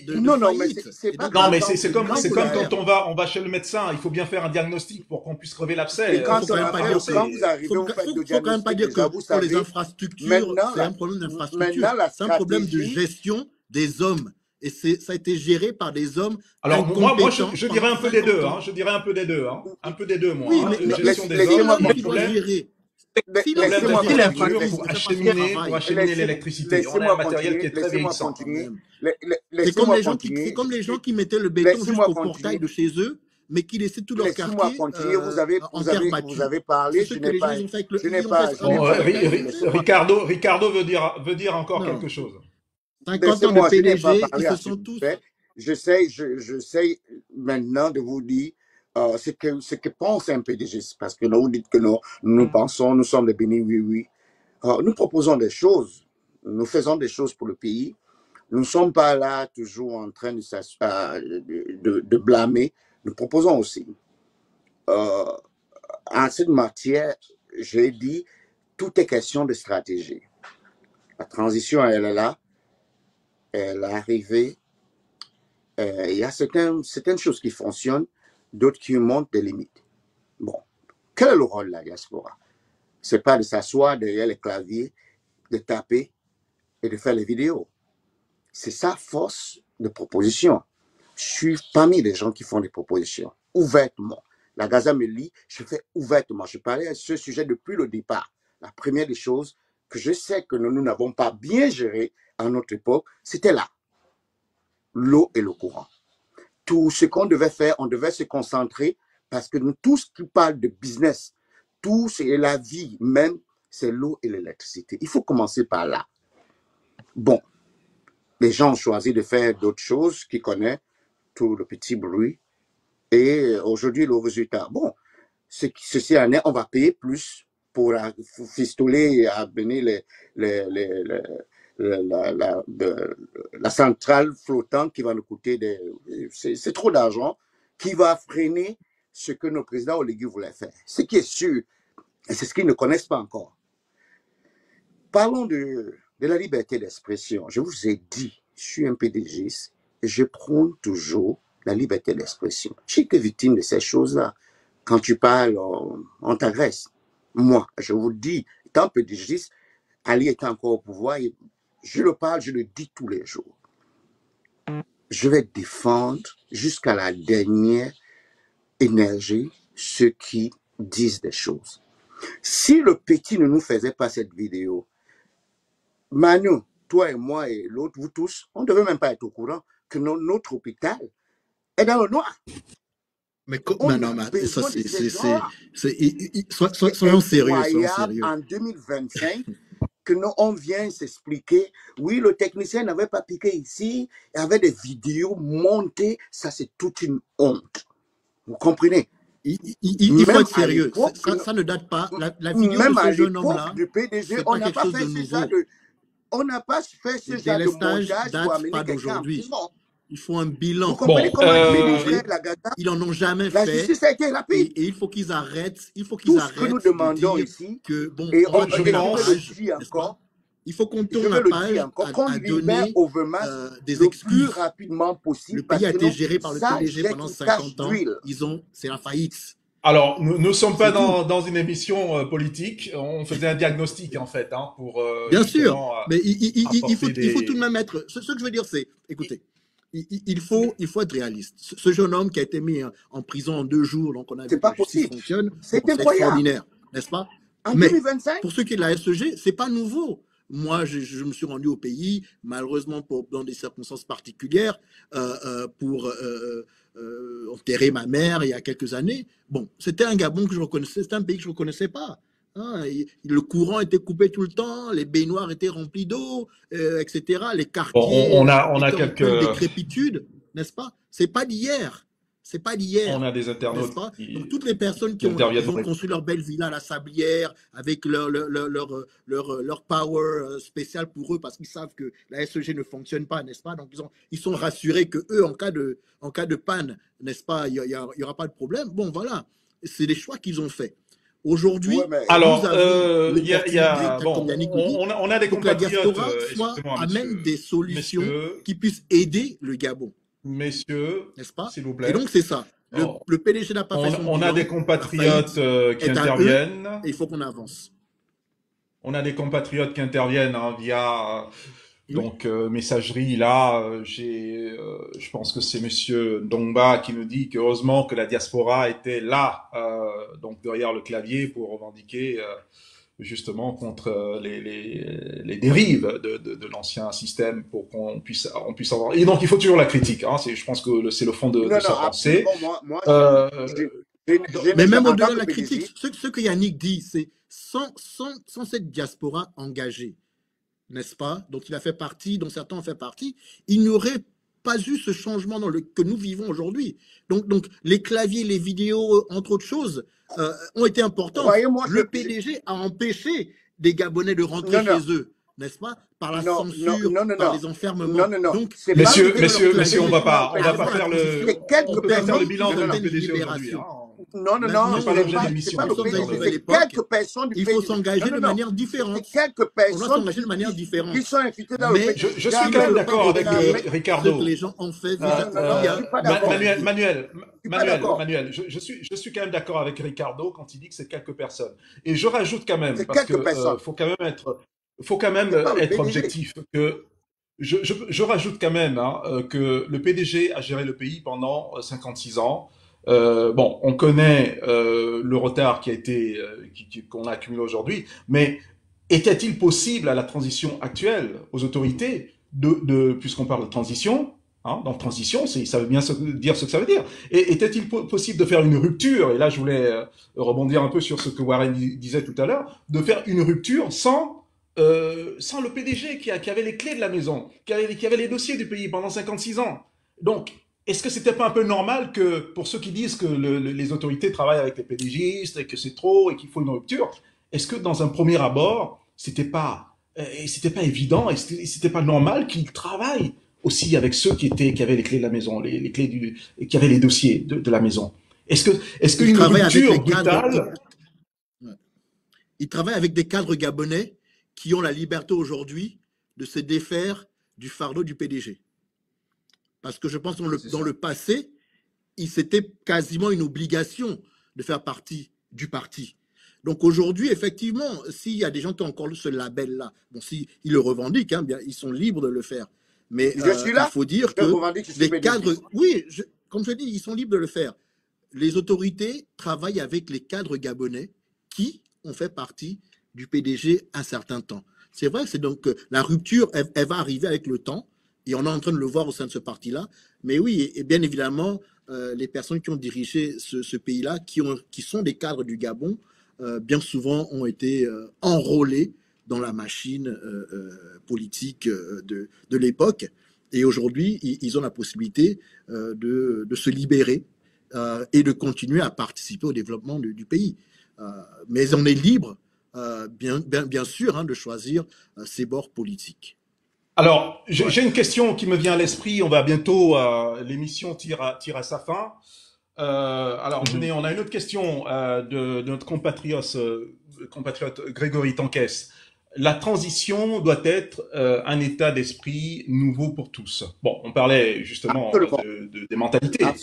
[SPEAKER 4] de
[SPEAKER 3] non, mais
[SPEAKER 4] faillite.
[SPEAKER 3] c'est pas.
[SPEAKER 1] Non, mais c'est comme quand on va chez le médecin, il faut bien faire un diagnostic pour qu'on puisse crever l'abcès.
[SPEAKER 3] Et quand vous arrivez, vous faites le diagnostic,
[SPEAKER 4] faut quand même pas dire que pour les infrastructures, c'est un problème d'infrastructure. C'est un problème de gestion des hommes. Et ça a été géré par des hommes.
[SPEAKER 1] Alors moi je dirais un peu des deux. Je dirais un peu des deux. Un peu des deux, moi.
[SPEAKER 4] Oui, mais
[SPEAKER 1] gestion des hommes,
[SPEAKER 4] gérer.
[SPEAKER 1] Problème d'infrastructure pour acheminer l'électricité. On a un matériel qui est très vieillissant.
[SPEAKER 4] C'est comme les gens qui mettaient le béton jusqu'au portail de chez eux, mais qui laissaient tout leur quartier
[SPEAKER 3] vous avez parlé, je n'ai pas.
[SPEAKER 1] Ricardo veut dire encore quelque chose.
[SPEAKER 4] 50 ans de PDG, ils se sont tous
[SPEAKER 3] j'essaie maintenant de vous dire ce que pense un PDG, parce que vous dites que nous pensons, nous sommes des bénis, oui, oui. Nous proposons des choses, nous faisons des choses pour le pays. Nous ne sommes pas là toujours en train de blâmer. Nous proposons aussi. En cette matière, j'ai dit, tout est question de stratégie. La transition, elle est là, elle est arrivée. Il y a certaines choses qui fonctionnent, d'autres qui montent des limites. Bon, quel est le rôle de la diaspora? Ce n'est pas de s'asseoir derrière les claviers, de taper et de faire les vidéos. C'est sa force de proposition. Je suis parmi les gens qui font des propositions, ouvertement. La Gaza me lit, je fais ouvertement. Je parlais à ce sujet depuis le départ. La première des choses que je sais que nous n'avons pas bien géré à notre époque, c'était là. L'eau et le courant. Tout ce qu'on devait faire, on devait se concentrer parce que nous tous qui parlent de business, tout c'est la vie même, c'est l'eau et l'électricité. Il faut commencer par là. Bon, les gens ont choisi de faire d'autres choses qui connaissent tout le petit bruit. Et aujourd'hui, le résultat, bon, ceci en est, on va payer plus pour fistoler et amener la centrale flottante qui va nous coûter c'est trop d'argent qui va freiner ce que nos présidents Oligui voulaient faire. Ce qui est sûr, et c'est ce qu'ils ne connaissent pas encore. Parlons de la liberté d'expression. Je vous ai dit, je suis un PDGiste et je prône toujours la liberté d'expression. J'ai été victime de ces choses-là. Quand tu parles, on t'agresse. Moi, je vous dis, étant PDGiste, Ali est encore au pouvoir, je le parle, je le dis tous les jours. Je vais défendre jusqu'à la dernière énergie ceux qui disent des choses. Si le petit ne nous faisait pas cette vidéo, Manu, toi et moi et l'autre, vous tous, on ne devait même pas être au courant que notre hôpital est dans le noir.
[SPEAKER 4] Mais
[SPEAKER 3] Soyons
[SPEAKER 4] sérieux.
[SPEAKER 3] En 2025, que nous, on vient s'expliquer, oui, le technicien n'avait pas piqué ici, il y avait des vidéos montées, ça c'est toute une honte. Vous comprenez?
[SPEAKER 4] Il faut être sérieux. Ça ne date pas. La vidéo de ce jeune homme-là,
[SPEAKER 3] du PDG,
[SPEAKER 4] on n'a pas fait ça.
[SPEAKER 3] On n'a pas fait ce genre de montage pour amener quelqu'un en prison.
[SPEAKER 4] Il faut un bilan.
[SPEAKER 3] Vous comprenez comment la Gaza,
[SPEAKER 4] ils n'en ont jamais
[SPEAKER 3] la
[SPEAKER 4] fait.
[SPEAKER 3] Justice a été rapide.
[SPEAKER 4] Et il faut qu'ils arrêtent.
[SPEAKER 3] Tout ce que nous demandons ici,
[SPEAKER 4] que, bon,
[SPEAKER 3] et
[SPEAKER 4] je
[SPEAKER 3] le encore,
[SPEAKER 4] il faut qu'on tourne la page à donner des
[SPEAKER 3] le
[SPEAKER 4] excuses.
[SPEAKER 3] plus rapidement possible.
[SPEAKER 4] Le pays a été géré par le PDG pendant 50 ans. C'est la faillite.
[SPEAKER 1] Alors, nous ne sommes pas dans une émission politique. On faisait un diagnostic, en fait, pour...
[SPEAKER 4] Bien sûr, mais il faut tout de même être... Ce que je veux dire, c'est... Écoutez, il faut être réaliste. Ce jeune homme qui a été mis en prison en 2 jours, donc on a vu que la justice fonctionne.
[SPEAKER 3] C'est
[SPEAKER 4] extraordinaire, n'est-ce pas?
[SPEAKER 3] Mais 2025,
[SPEAKER 4] pour ce qui est de la SEG, c'est pas nouveau. Moi, je me suis rendu au pays, malheureusement dans des circonstances particulières, pour enterrer ma mère il y a quelques années. Bon, c'était un Gabon que je reconnaissais, c'était un pays que je ne reconnaissais pas. Le courant était coupé tout le temps, les baignoires étaient remplies d'eau, etc. Les quartiers
[SPEAKER 1] on a quelques
[SPEAKER 4] décrépitude, n'est-ce pas? C'est pas d'hier. C'est pas d'hier.
[SPEAKER 1] On a des internautes.
[SPEAKER 4] Donc, toutes les personnes qui ont construit leur belle villa à la Sablière avec leur power spécial pour eux parce qu'ils savent que la SEG ne fonctionne pas, n'est-ce pas? Donc, ils sont rassurés que eux, en cas de panne, n'est-ce pas, il y aura pas de problème. Bon, voilà. C'est des choix qu'ils ont faits. Aujourd'hui,
[SPEAKER 1] alors, on a des compatriotes
[SPEAKER 4] amène des solutions qui puissent aider le Gabon.
[SPEAKER 1] Messieurs,
[SPEAKER 4] n'est-ce pas?
[SPEAKER 1] S'il vous plaît.
[SPEAKER 4] Et donc, c'est ça. Le PDG n'a pas fait son bilan.
[SPEAKER 1] On a des compatriotes qui interviennent.
[SPEAKER 4] Et il faut qu'on avance.
[SPEAKER 1] On a des compatriotes qui interviennent via messagerie. Là, je pense que c'est Monsieur Dongba qui nous dit qu'heureusement que la diaspora était là, donc derrière le clavier pour revendiquer justement contre les dérives de l'ancien système pour qu'on puisse avoir. Et donc il faut toujours la critique. Je pense que c'est le fond de sa pensée.
[SPEAKER 4] Mais même au-delà de la critique, ce que Yannick dit, c'est sans cette diaspora engagée, n'est-ce pas, dont il a fait partie, dont certains ont fait partie, il n'y aurait pas eu ce changement que nous vivons aujourd'hui. Donc, les claviers, les vidéos, entre autres choses, ont été importantes.
[SPEAKER 3] Croyez-moi
[SPEAKER 4] Le
[SPEAKER 3] que
[SPEAKER 4] PDG a empêché des Gabonais de rentrer
[SPEAKER 3] non, non,
[SPEAKER 4] chez eux, n'est-ce pas? Par la
[SPEAKER 3] non, non,
[SPEAKER 4] censure,
[SPEAKER 3] non, non,
[SPEAKER 4] par
[SPEAKER 3] non,
[SPEAKER 4] les enfermements.
[SPEAKER 3] non, non, non.
[SPEAKER 4] Donc,
[SPEAKER 3] C'est pas le
[SPEAKER 1] Messieurs,
[SPEAKER 3] PDG
[SPEAKER 1] on va
[SPEAKER 3] qui a
[SPEAKER 1] pas
[SPEAKER 3] empêché.
[SPEAKER 1] faire
[SPEAKER 3] C'est
[SPEAKER 1] on
[SPEAKER 3] quelques
[SPEAKER 1] peut pas faire le
[SPEAKER 3] personnes.
[SPEAKER 1] bilan
[SPEAKER 3] Non,
[SPEAKER 1] de
[SPEAKER 3] non,
[SPEAKER 1] notre
[SPEAKER 4] certaines
[SPEAKER 1] PDG aujourd'hui.
[SPEAKER 4] libérations.
[SPEAKER 3] non, non,
[SPEAKER 4] Maintenant,
[SPEAKER 3] non,
[SPEAKER 1] C'est pas l'objet de
[SPEAKER 3] c'est
[SPEAKER 1] l'émission
[SPEAKER 3] pas
[SPEAKER 4] nous
[SPEAKER 3] le
[SPEAKER 4] sommes dans une
[SPEAKER 3] PDG,
[SPEAKER 4] nouvelle
[SPEAKER 3] c'est
[SPEAKER 4] époque.
[SPEAKER 3] quelques personnes du
[SPEAKER 4] Il faut
[SPEAKER 3] PDG.
[SPEAKER 4] s'engager
[SPEAKER 3] Non,
[SPEAKER 4] de
[SPEAKER 3] non, non.
[SPEAKER 4] manière
[SPEAKER 3] C'est
[SPEAKER 4] différente.
[SPEAKER 3] quelques
[SPEAKER 4] On doit
[SPEAKER 3] personnes
[SPEAKER 4] s'engager de manière différente.
[SPEAKER 3] qui sont invitées dans le
[SPEAKER 4] Mais
[SPEAKER 3] PDG.
[SPEAKER 1] Je suis
[SPEAKER 4] il
[SPEAKER 1] quand
[SPEAKER 4] ne
[SPEAKER 1] même
[SPEAKER 4] faut
[SPEAKER 1] d'accord
[SPEAKER 4] pas
[SPEAKER 1] avec
[SPEAKER 4] oublier ce que
[SPEAKER 1] Ricardo.
[SPEAKER 4] les gens ont fait
[SPEAKER 3] Non, non, non, je suis pas d'accord. Je suis pas d'accord.
[SPEAKER 1] Manuel, je suis quand même d'accord avec Ricardo quand il dit que c'est quelques personnes. Et je rajoute quand même,
[SPEAKER 3] C'est
[SPEAKER 1] parce
[SPEAKER 3] quelques
[SPEAKER 1] que
[SPEAKER 3] personnes.
[SPEAKER 1] faut quand même
[SPEAKER 3] C'est pas le
[SPEAKER 1] être
[SPEAKER 3] PDG.
[SPEAKER 1] objectif, que je rajoute quand même que le PDG a géré le pays pendant 56 ans. Bon, on connaît le retard qui a été qu'on a accumulé aujourd'hui, mais était-il possible à la transition actuelle, aux autorités, puisqu'on parle de transition, hein, dans transition, ça veut bien dire ce que ça veut dire. Et était-il possible de faire une rupture, et là je voulais rebondir un peu sur ce que Warren disait tout à l'heure, de faire une rupture sans le PDG qui avait les clés de la maison, qui avait les dossiers du pays pendant 56 ans. Donc, est-ce que c'était pas un peu normal que, pour ceux qui disent que les autorités travaillent avec les PDGistes et que c'est trop et qu'il faut une rupture, est-ce que dans un premier abord, c'était pas évident et c'était pas normal qu'ils travaillent aussi avec ceux qui avaient les clés de la maison, les clés qui avaient les dossiers de la maison? Est-ce qu'une rupture brutale...
[SPEAKER 4] Ils travaillent avec des cadres gabonais qui ont la liberté aujourd'hui de se défaire du fardeau du PDG. Parce que je pense que dans le passé, c'était quasiment une obligation de faire partie du parti. Donc aujourd'hui, effectivement, s'il y a des gens qui ont encore ce label-là, bon, s'ils le revendiquent, hein, bien, ils sont libres de le faire. Mais il faut dire que les cadres, oui, comme je dis, ils sont libres de le faire. Les autorités travaillent avec les cadres gabonais qui ont fait partie du PDG un certain temps. C'est vrai, c'est donc la rupture, elle va arriver avec le temps, et on est en train de le voir au sein de ce parti-là. Mais oui, et bien évidemment, les personnes qui ont dirigé ce pays-là, qui sont des cadres du Gabon, bien souvent ont été enrôlés dans la machine politique de l'époque. Et aujourd'hui, ils ont la possibilité de se libérer et de continuer à participer au développement du pays. Mais on est libre, bien sûr, hein, de choisir ses bords politiques.
[SPEAKER 1] Alors, j'ai une question qui me vient à l'esprit. On va bientôt, l'émission tire à sa fin. Alors, on a une autre question de notre compatriote Grégory Tankès. La transition doit être un état d'esprit nouveau pour tous. Bon, on parlait justement des mentalités. Hein,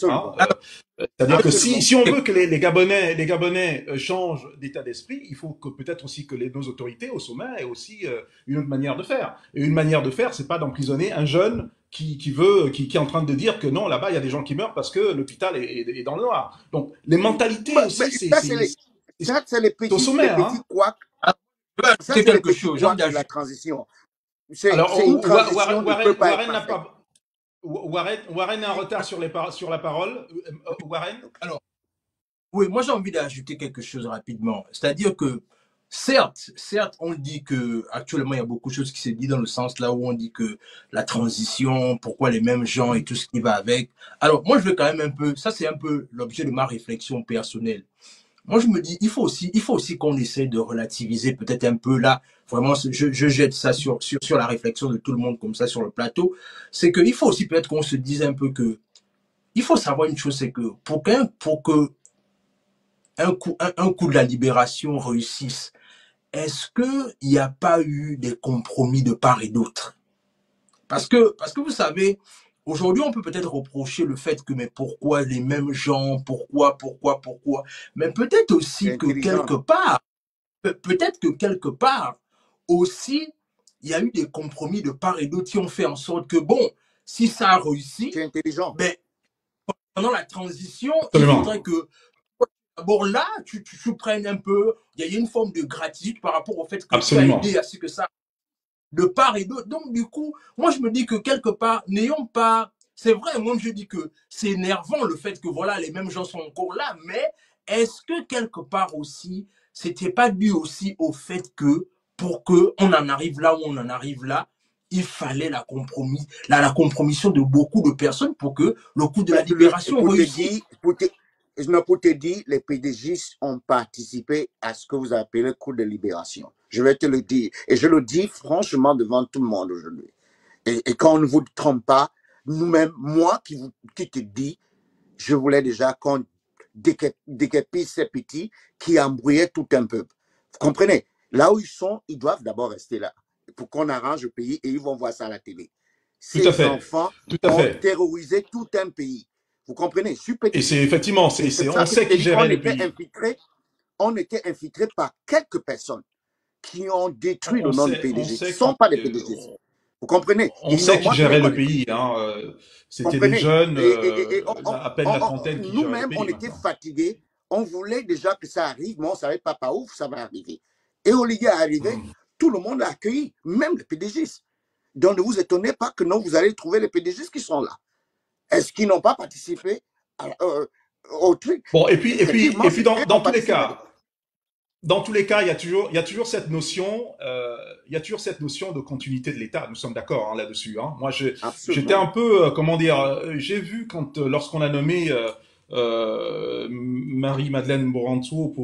[SPEAKER 1] c'est-à-dire que si on veut que les Gabonais changent d'état d'esprit, il faut que peut-être aussi que nos autorités au sommet aient aussi une autre manière de faire. Et une manière de faire, c'est pas d'emprisonner un jeune qui est en train de dire que non, là-bas il y a des gens qui meurent parce que l'hôpital est dans le noir. Donc les mentalités aussi,
[SPEAKER 3] c'est les petits,
[SPEAKER 1] au sommet,
[SPEAKER 3] les petits couacs.
[SPEAKER 2] C'est quelque chose.
[SPEAKER 3] De la transition.
[SPEAKER 1] Alors,
[SPEAKER 3] une transition ne peut pas être parfaite.
[SPEAKER 1] Warren est en retard sur la parole. Warren?
[SPEAKER 2] Alors, oui, moi j'ai envie d'ajouter quelque chose rapidement. C'est-à-dire que, certes, on dit que actuellement il y a beaucoup de choses qui se disent dans le sens là où on dit que la transition, pourquoi les mêmes gens et tout ce qui va avec. Alors, moi je veux quand même un peu, ça c'est un peu l'objet de ma réflexion personnelle. Moi, je me dis, il faut aussi qu'on essaie de relativiser peut-être un peu là. Vraiment, je jette ça sur la réflexion de tout le monde comme ça sur le plateau. C'est qu'il faut aussi peut-être qu'on se dise un peu que, il faut savoir une chose, c'est que pour que un coup de la libération réussisse, est-ce que il n'y a pas eu des compromis de part et d'autre? Parce que vous savez, aujourd'hui, on peut peut-être reprocher le fait que, mais pourquoi les mêmes gens, pourquoi, mais peut-être aussi que quelque part, aussi, il y a eu des compromis de part et d'autre qui ont fait en sorte que, bon, si ça a réussi, ben, pendant la transition,
[SPEAKER 1] Absolument.
[SPEAKER 2] Il faudrait que, d'abord là, tu prennes un peu, il y a une forme de gratitude par rapport au fait que
[SPEAKER 1] Absolument.
[SPEAKER 2] tu as aidé à ce que ça de part et d'autre. Donc, du coup, moi, je me dis que quelque part, n'ayons pas... C'est vrai, moi, je dis que c'est énervant le fait que, voilà, les mêmes gens sont encore là, mais est-ce que quelque part aussi, c'était pas dû aussi au fait que, pour qu'on en arrive là où on en arrive là, il fallait la compromission de beaucoup de personnes pour que le coup de la libération réussisse.
[SPEAKER 3] Pour te dire, les PDG ont participé à ce que vous appelez le coup de libération. Je vais te le dire. Et je le dis franchement devant tout le monde aujourd'hui. Et quand on ne vous trompe pas, nous-mêmes, moi qui te dis, je voulais déjà qu'on décapite ces petits qui embrouillaient tout un peuple. Vous comprenez? Là où ils sont, ils doivent d'abord rester là pour qu'on arrange le pays et ils vont voir ça à la télé. Ces enfants ont terrorisé tout un pays. Vous comprenez?
[SPEAKER 1] Et c'est effectivement, on sait qui gérait le pays.
[SPEAKER 3] On était infiltré par quelques personnes qui ont détruit le nom du PDG. Ce ne sont pas des PDG. Vous comprenez?
[SPEAKER 1] On sait qui gérait le pays. C'était des jeunes, à peine la trentaine, qui géraient le pays.
[SPEAKER 3] Nous-mêmes, on était fatigués. On voulait déjà que ça arrive, mais on ne savait pas par où ça va arriver. Et Olivier est arrivé, tout le monde l'a accueilli, même les PDG. Donc ne vous étonnez pas que non, vous allez trouver les PDG qui sont là. Est-ce qu'ils n'ont pas participé au truc?
[SPEAKER 1] Bon, et puis dans tous les cas, il y a toujours cette notion, de continuité de l'État. Nous sommes d'accord là-dessus. Moi, j'étais un peu, j'ai vu lorsqu'on a nommé Marie-Madeleine Moranto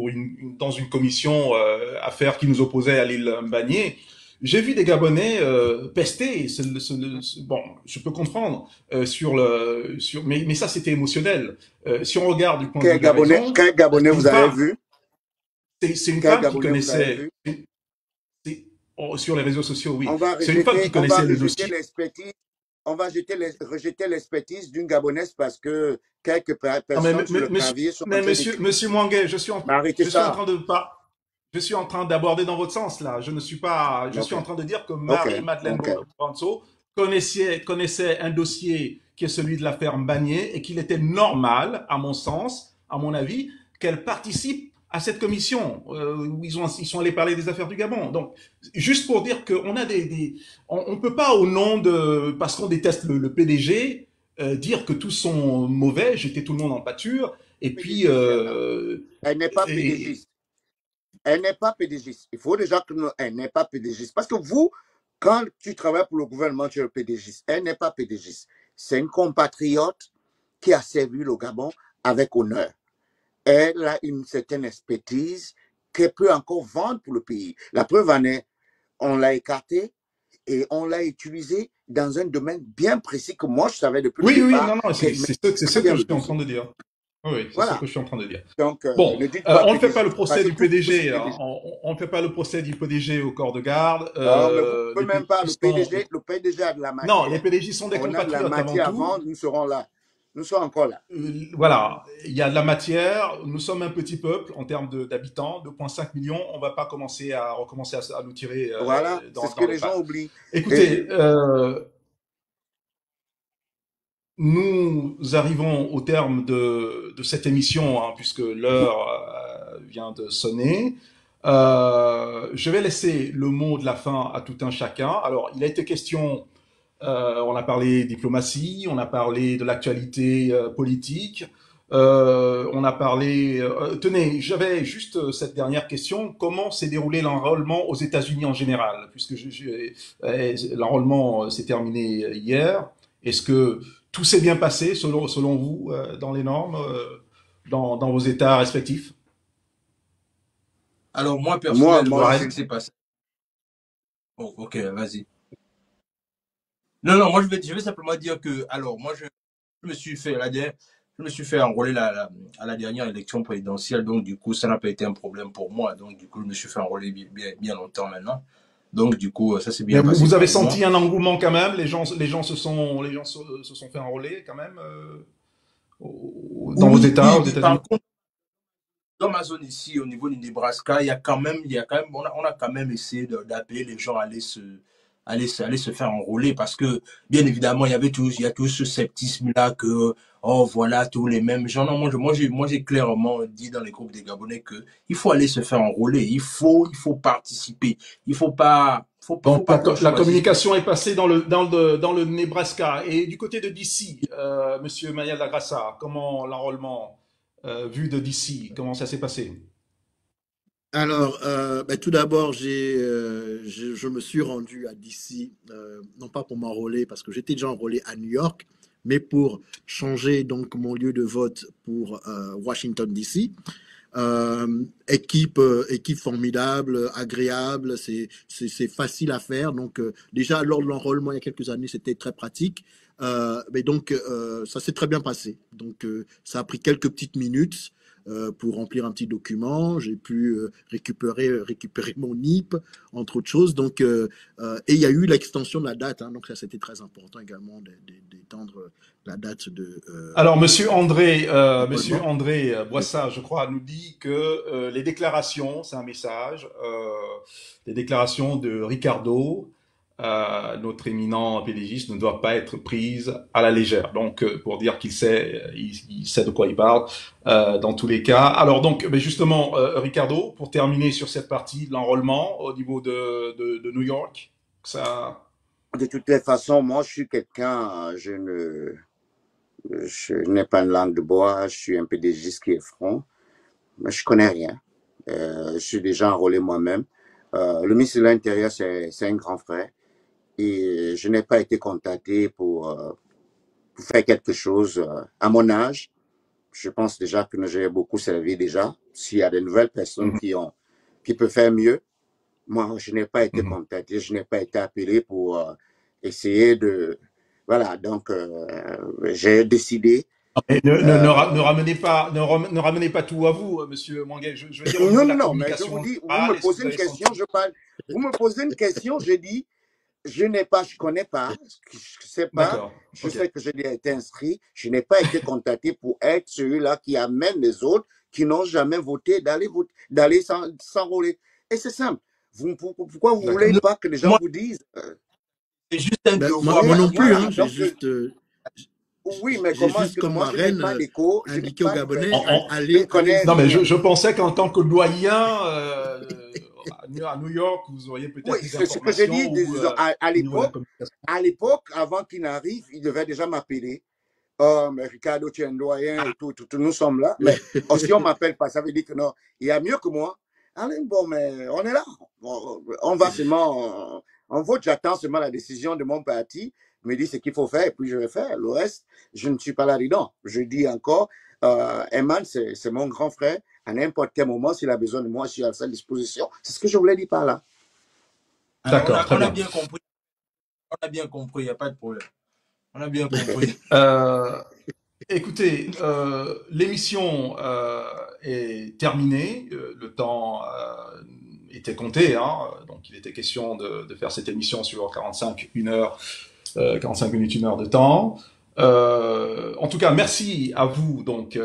[SPEAKER 1] dans une commission affaires qui nous opposait à l'île Mbagné. J'ai vu des Gabonais pester. Bon, je peux comprendre mais ça c'était émotionnel. Si on regarde du point de vue de la raison,
[SPEAKER 3] quel Gabonais vous avez vu?
[SPEAKER 1] C'est une femme qui connaissait sur les réseaux sociaux, oui. C'est une femme qui connaissait le dossier.
[SPEAKER 3] On va rejeter l'expertise d'une Gabonaise parce que quelques personnes sur le clavier sont...
[SPEAKER 1] Mais monsieur Mwangué, je suis en train d'aborder dans votre sens, là. Je suis en train de dire que Marie-Madeleine Moranto connaissait un dossier qui est celui de l'affaire Mbagné et qu'il était normal, à mon sens, à mon avis, qu'elle participe à cette commission où ils sont allés parler des affaires du Gabon. Donc, juste pour dire qu'on a on peut pas parce qu'on déteste le PDG, dire que tous sont mauvais, jeter tout le monde en pâture, et puis...
[SPEAKER 3] Elle n'est pas PDGiste. Elle n'est pas PDGiste. Il faut déjà qu'elle n'est pas PDGiste. Parce que vous, quand tu travailles pour le gouvernement, tu es PDGiste. Elle n'est pas PDGiste. C'est une compatriote qui a servi le Gabon avec honneur. Elle a une certaine expertise qu'elle peut encore vendre pour le pays. La preuve en est, on l'a écartée et on l'a utilisée dans un domaine bien précis que moi, je savais depuis le départ.
[SPEAKER 1] Oui, c'est ce que je suis en train de dire. Oui, c'est ce que je suis en train de dire.
[SPEAKER 3] Donc,
[SPEAKER 1] bon, on ne fait pas le procès du PDG. On ne fait pas le procès du PDG au corps de garde.
[SPEAKER 3] Non, mais vous ne pouvez même pas. Le PDG a de la matière.
[SPEAKER 1] Non, les PDG sont des compatriotes avant tout. On a de la matière avant,
[SPEAKER 3] nous serons là. Nous sommes encore là.
[SPEAKER 1] Voilà, il y a de la matière. Nous sommes un petit peuple en termes d'habitants, 2,5 millions. On ne va pas recommencer à nous tirer
[SPEAKER 3] voilà, c'est ce que les gens oublient.
[SPEAKER 1] Écoutez, nous arrivons au terme de cette émission, puisque l'heure vient de sonner. Je vais laisser le mot de la fin à tout un chacun. Alors, il a été question... on a parlé diplomatie, on a parlé de l'actualité politique, on a parlé... tenez, j'avais juste cette dernière question. Comment s'est déroulé l'enrôlement aux États-Unis en général? Puisque l'enrôlement s'est terminé hier. Est-ce que tout s'est bien passé selon vous dans les normes, dans vos États respectifs?
[SPEAKER 2] Alors moi, personnellement, ce qui s'est passé... Oh, ok, vas-y. Non, moi je vais simplement dire que, alors moi je me suis fait enrôler à la dernière élection présidentielle, donc du coup ça n'a pas été un problème pour moi, donc du coup je me suis fait enrôler bien longtemps maintenant, donc du coup ça s'est bien passé.
[SPEAKER 1] Vous avez senti un engouement quand même, les gens se sont fait enrôler quand même dans vos États, aux États-Unis.
[SPEAKER 2] Par contre, dans ma zone ici, au niveau du Nebraska, on a quand même essayé d'appeler les gens à aller se faire enrôler parce que, bien évidemment, il y a toujours ce sceptisme-là que, oh, voilà, tous les mêmes gens. Non, moi, j'ai clairement dit dans les groupes des Gabonais que il faut aller se faire enrôler. Il faut participer. Il faut pas,
[SPEAKER 1] Donc, la communication est passée dans le Nebraska. Et du côté de DC, monsieur Mayel Dagrassa, comment l'enrôlement, vu de DC, comment ça s'est passé?
[SPEAKER 4] Alors, tout d'abord, je me suis rendu à DC, non pas pour m'enrôler, parce que j'étais déjà enrôlé à New York, mais pour changer donc mon lieu de vote pour Washington DC. Équipe formidable, agréable, c'est facile à faire. Donc, déjà, lors de l'enrôlement il y a quelques années, c'était très pratique. Mais donc, ça s'est très bien passé. Donc, ça a pris quelques petites minutes pour remplir un petit document. J'ai pu récupérer mon NIP, entre autres choses. Donc, et il y a eu l'extension de la date. Hein, donc, ça, c'était très important également d'étendre la date de
[SPEAKER 1] Alors, Monsieur
[SPEAKER 4] l'enrôlement.
[SPEAKER 1] André Boissat, je crois, nous dit que les déclarations, c'est un message, les déclarations de Ricardo, notre éminent pédagogiste, ne doivent pas être prises à la légère. Donc, pour dire qu'il sait, il sait de quoi il parle dans tous les cas. Alors donc, mais justement, Ricardo, pour terminer sur cette partie de l'enrôlement au niveau de New York, ça.
[SPEAKER 3] De toutes les façons, moi, je suis quelqu'un, je n'ai pas une langue de bois, je suis un pédagogiste qui est franc, mais je connais rien. Je suis déjà enrôlé moi-même. Le ministre de l'Intérieur, c'est un grand frère. Et je n'ai pas été contacté pour faire quelque chose à mon âge. Je pense déjà que j'ai beaucoup servi déjà. S'il y a de nouvelles personnes
[SPEAKER 1] Mhm,
[SPEAKER 3] qui peuvent faire mieux, moi, je n'ai pas été
[SPEAKER 1] mhm.
[SPEAKER 3] contacté, je n'ai pas été appelé pour essayer de... Voilà, donc j'ai décidé.
[SPEAKER 1] Et ne
[SPEAKER 3] euh,
[SPEAKER 1] ramenez pas, ne ramenez pas tout à vous, Monsieur Manguet. Je veux dire au niveau
[SPEAKER 3] Non,
[SPEAKER 1] de
[SPEAKER 3] non,
[SPEAKER 1] la
[SPEAKER 3] non, mais je
[SPEAKER 1] communication
[SPEAKER 3] vous
[SPEAKER 1] en
[SPEAKER 3] dis, vous
[SPEAKER 1] général,
[SPEAKER 3] me
[SPEAKER 1] est-ce que
[SPEAKER 3] posez
[SPEAKER 1] vous
[SPEAKER 3] une
[SPEAKER 1] avez
[SPEAKER 3] question,
[SPEAKER 1] senti?
[SPEAKER 3] je parle. Vous me posez une question, je dis, je connais pas, je sais pas,
[SPEAKER 1] D'accord.
[SPEAKER 3] je
[SPEAKER 1] Ok.
[SPEAKER 3] sais que j'ai été inscrit, je n'ai pas été contacté pour être celui-là qui amène les autres qui n'ont jamais voté d'aller s'enrôler. Et c'est simple. Pourquoi vous voulez
[SPEAKER 1] D'accord.
[SPEAKER 2] Non,
[SPEAKER 3] pas que les gens
[SPEAKER 2] moi,
[SPEAKER 3] vous disent
[SPEAKER 2] c'est juste un
[SPEAKER 4] Ben,
[SPEAKER 2] devoir
[SPEAKER 4] moi non plus,
[SPEAKER 2] patriotique.
[SPEAKER 4] hein,
[SPEAKER 3] voilà, donc
[SPEAKER 2] Je-
[SPEAKER 3] oui, mais
[SPEAKER 4] j'ai
[SPEAKER 3] comment est-ce
[SPEAKER 4] juste
[SPEAKER 3] que
[SPEAKER 4] comme
[SPEAKER 3] moi je n'ai
[SPEAKER 4] marraine
[SPEAKER 3] pas d'écho, je n'ai
[SPEAKER 4] indiqué aux
[SPEAKER 3] pas de
[SPEAKER 4] Gabonais,
[SPEAKER 1] En-
[SPEAKER 3] personne,
[SPEAKER 1] en-
[SPEAKER 3] je ne
[SPEAKER 4] allez
[SPEAKER 3] connais
[SPEAKER 1] Non, mais
[SPEAKER 3] rien.
[SPEAKER 4] voter.
[SPEAKER 1] je pensais qu'en tant que doyen à New York, vous auriez
[SPEAKER 3] Oui,
[SPEAKER 1] peut-être des
[SPEAKER 3] c'est ce que j'ai
[SPEAKER 1] informations
[SPEAKER 3] dit,
[SPEAKER 1] ou
[SPEAKER 3] disons,
[SPEAKER 1] au niveau de la communication.
[SPEAKER 3] à l'époque, avant qu'il n'arrive, il devait déjà m'appeler. Oh, mais Ricardo, tu es un doyen et tout, nous sommes là. Mais si on ne m'appelle pas, ça veut dire que non, il y a mieux que moi. Allez, bon, mais on est là. On va seulement, on vote, j'attends seulement la décision de mon parti, me dit ce qu'il faut faire et puis je vais faire. Le reste, je ne suis pas là-dedans. Je dis encore, Eman, c'est mon grand frère. À n'importe quel moment, s'il a besoin de moi, je suis à sa disposition. C'est ce que je voulais dire par là.
[SPEAKER 2] Alors,
[SPEAKER 1] D'accord, très
[SPEAKER 2] on a
[SPEAKER 1] bien.
[SPEAKER 2] bien compris. On a bien compris, il n'y a pas de problème. On a bien compris.
[SPEAKER 1] Euh, Écoutez, l'émission est terminée. Le temps était compté, hein, donc il était question de faire cette émission sur 45, 1 heure, 45 minutes, 1 heure de temps. En tout cas, merci à vous, donc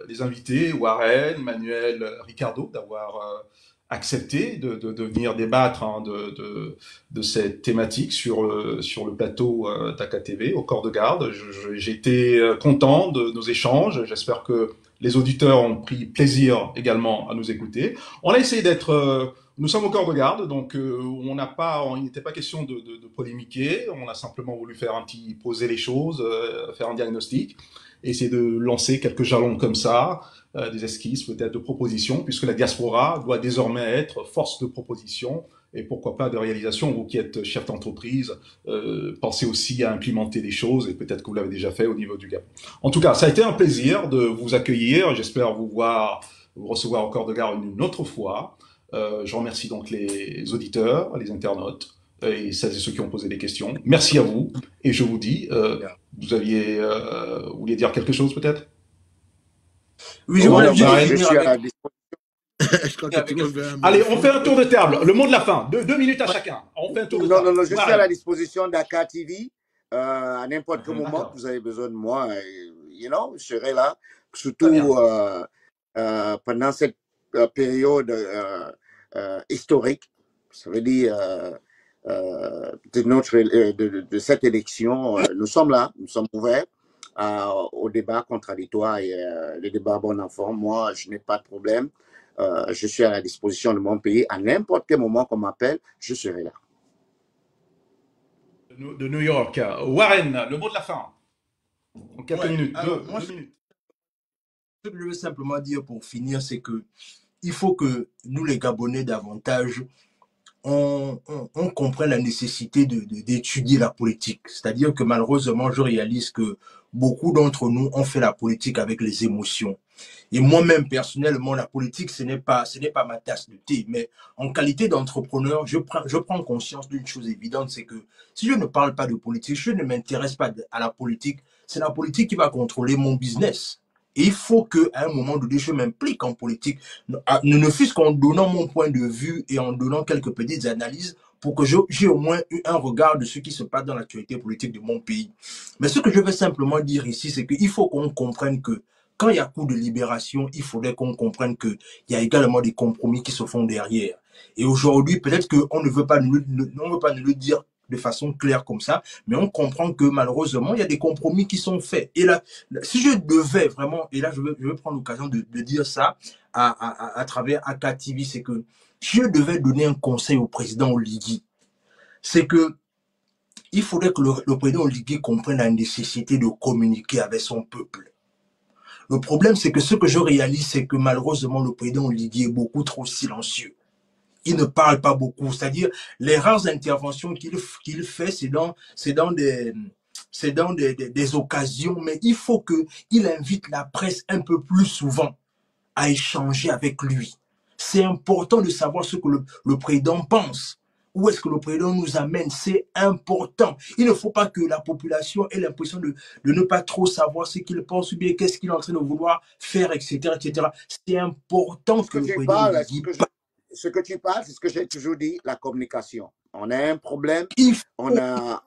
[SPEAKER 1] les invités, Warren, Manuel, Ricardo, d'avoir accepté de venir débattre hein, de cette thématique sur le plateau d'AKTV au corps de garde. J'ai été content de nos échanges. J'espère que les auditeurs ont pris plaisir également à nous écouter. On a essayé d'être nous sommes au corps de garde, donc il n'était pas question de polémiquer. On a simplement voulu faire poser les choses, faire un diagnostic, et essayer de lancer quelques jalons comme ça, des esquisses, peut-être de propositions, puisque la diaspora doit désormais être force de proposition et pourquoi pas de réalisation. Vous qui êtes chef d'entreprise, pensez aussi à implémenter des choses et peut-être que vous l'avez déjà fait au niveau du Gabon. En tout cas, ça a été un plaisir de vous accueillir. J'espère vous recevoir au corps de garde une autre fois. Je remercie donc les auditeurs, les internautes et celles et ceux qui ont posé des questions. Merci à vous et je vous dis, vous vouliez dire quelque chose peut-être?
[SPEAKER 2] Oui, je
[SPEAKER 3] Oh
[SPEAKER 2] voulais
[SPEAKER 3] non,
[SPEAKER 2] juste
[SPEAKER 3] moi,
[SPEAKER 1] Warren?
[SPEAKER 3] je
[SPEAKER 2] finir
[SPEAKER 3] suis à
[SPEAKER 2] avec,
[SPEAKER 3] la disposition.
[SPEAKER 4] Je crois que tout le monde
[SPEAKER 2] quelque
[SPEAKER 4] veut
[SPEAKER 2] chose.
[SPEAKER 4] un mot de
[SPEAKER 1] Allez, on fait
[SPEAKER 4] fin.
[SPEAKER 1] un tour de table. Le mot de la fin. 2 minutes à
[SPEAKER 2] Ouais,
[SPEAKER 1] chacun. On fait un tour de
[SPEAKER 3] Non, non,
[SPEAKER 1] table.
[SPEAKER 3] non, je suis à
[SPEAKER 1] Warren.
[SPEAKER 3] la disposition d'Aka TV. À n'importe quel moment que
[SPEAKER 1] D'accord.
[SPEAKER 3] vous avez besoin de moi, je serai là.
[SPEAKER 1] Très bien.
[SPEAKER 3] Surtout pendant cette période historique, ça veut dire de cette élection. Nous sommes là, nous sommes ouverts au débat contradictoire et le débat bon enfant. Moi, je n'ai pas de problème. Je suis à la disposition de mon pays. À n'importe quel moment qu'on m'appelle, je serai là.
[SPEAKER 1] De New York. Warren, le mot de la fin. En quelques
[SPEAKER 2] ouais.
[SPEAKER 1] minutes.
[SPEAKER 2] Alors, moi,
[SPEAKER 1] Deux minutes.
[SPEAKER 2] ce que je veux simplement dire pour finir, c'est que il faut que nous, les Gabonais, davantage, on comprenne la nécessité d'étudier la politique. C'est-à-dire que malheureusement, je réalise que beaucoup d'entre nous ont fait la politique avec les émotions. Et moi-même, personnellement, la politique, ce n'est pas ma tasse de thé. Mais en qualité d'entrepreneur, je prends conscience d'une chose évidente, c'est que si je ne parle pas de politique, je ne m'intéresse pas à la politique, c'est la politique qui va contrôler mon business. Et il faut qu'à un moment donné, je m'implique en politique, ne fût-ce qu'en donnant mon point de vue et en donnant quelques petites analyses pour que j'ai au moins eu un regard de ce qui se passe dans l'actualité politique de mon pays. Mais ce que je veux simplement dire ici, c'est qu'il faut qu'on comprenne que quand il y a coup de libération, il faudrait qu'on comprenne qu'il y a également des compromis qui se font derrière. Et aujourd'hui, peut-être qu'on ne veut pas nous le dire de façon claire comme ça, mais on comprend que malheureusement, il y a des compromis qui sont faits. Et là, si je devais vraiment, et là, je veux prendre l'occasion de dire ça à travers AK TV, c'est que si je devais donner un conseil au président Oligui, c'est que il faudrait que le président Oligui comprenne la nécessité de communiquer avec son peuple. Le problème, c'est que ce que je réalise, c'est que malheureusement, le président Oligui est beaucoup trop silencieux. Il ne parle pas beaucoup. C'est-à-dire, les rares interventions qu'il fait, c'est dans des occasions, mais il faut qu'il invite la presse un peu plus souvent à échanger avec lui. C'est important de savoir ce que le président pense. Où est-ce que le président nous amène? C'est important. Il ne faut pas que la population ait l'impression de ne pas trop savoir ce qu'il pense ou bien qu'est-ce qu'il est en train de vouloir faire, etc., etc. C'est important que le président nous dise.
[SPEAKER 3] Ce que tu parles, c'est ce que j'ai toujours dit, la communication. On a un problème, on a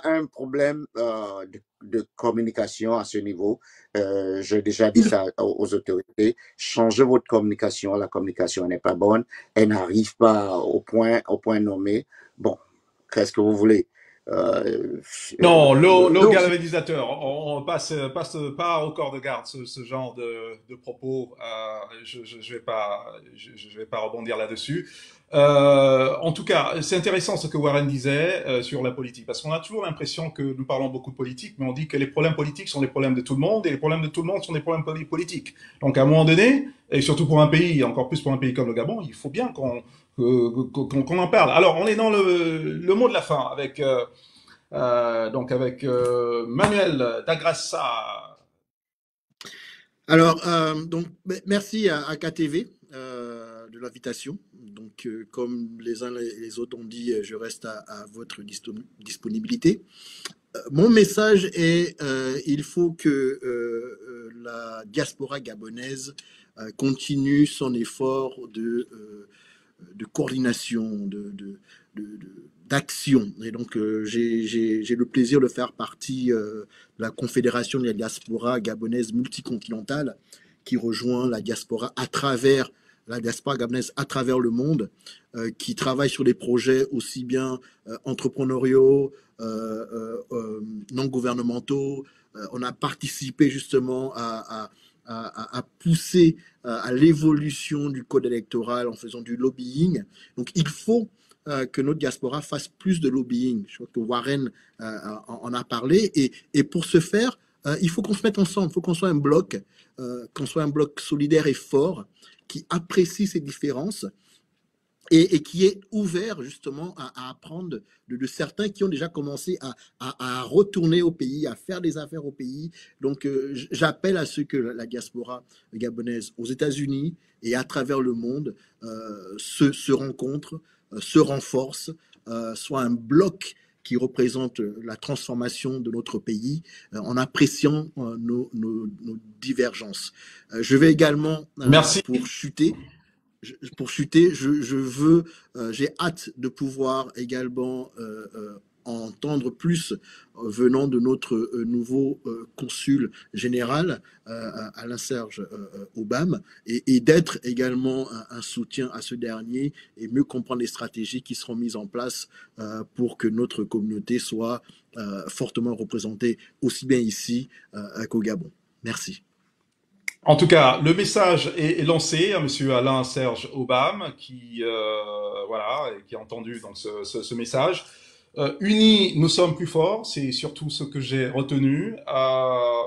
[SPEAKER 3] un problème de communication à ce niveau. J'ai déjà dit ça aux autorités. Changez votre communication. La communication n'est pas bonne. Elle n'arrive pas au point nommé. Bon, qu'est-ce que vous voulez?
[SPEAKER 1] Non, l'eau galvanisateur, on passe pas au corps de garde ce genre de propos. Je vais pas rebondir là-dessus. En tout cas, c'est intéressant ce que Warren disait sur la politique, parce qu'on a toujours l'impression que nous parlons beaucoup de politique, mais on dit que les problèmes politiques sont les problèmes de tout le monde, et les problèmes de tout le monde sont des problèmes politiques. Donc à un moment donné, et surtout pour un pays, encore plus pour un pays comme le Gabon, il faut bien qu'on en parle. Alors, on est dans le mot de la fin avec Manuel d'Agrassa.
[SPEAKER 4] Alors, donc, merci à KTV de l'invitation. Donc, comme les uns et les autres ont dit, je reste à votre disponibilité. Mon message est, il faut que la diaspora gabonaise continue son effort de coordination, d'action. Et donc, j'ai le plaisir de faire partie de la Confédération de la diaspora gabonaise multicontinentale qui rejoint la diaspora gabonaise à travers le monde, qui travaille sur des projets aussi bien entrepreneuriaux, non gouvernementaux. On a participé justement à pousser à l'évolution du code électoral en faisant du lobbying. Donc, il faut que notre diaspora fasse plus de lobbying. Je crois que Warren en a parlé. Et pour ce faire, il faut qu'on se mette ensemble. Il faut qu'on soit un bloc solidaire et fort qui apprécie ces différences et qui est ouvert justement à apprendre de certains qui ont déjà commencé à retourner au pays, à faire des affaires au pays. Donc, j'appelle à ce que la diaspora gabonaise aux États-Unis et à travers le monde se rencontrent, se renforcent, soit un bloc qui représente la transformation de notre pays en appréciant nos divergences. Je vais également, pour chuter, j'ai hâte de pouvoir également entendre plus venant de notre nouveau consul général, Alain-Serge Aubame, et d'être également un soutien à ce dernier et mieux comprendre les stratégies qui seront mises en place pour que notre communauté soit fortement représentée aussi bien ici qu'au Gabon. Merci.
[SPEAKER 1] En tout cas, le message est lancé à Monsieur Alain-Serge Aubame, qui a entendu donc ce message. Unis, nous sommes plus forts, c'est surtout ce que j'ai retenu.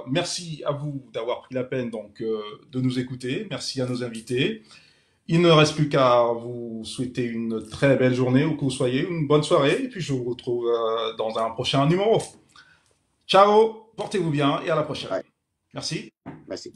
[SPEAKER 1] Merci à vous d'avoir pris la peine donc de nous écouter. Merci à nos invités. Il ne reste plus qu'à vous souhaiter une très belle journée où que vous soyez, une bonne soirée, et puis je vous retrouve dans un prochain numéro. Ciao, portez-vous bien et à la prochaine.
[SPEAKER 3] Ouais,
[SPEAKER 1] Merci.
[SPEAKER 3] merci.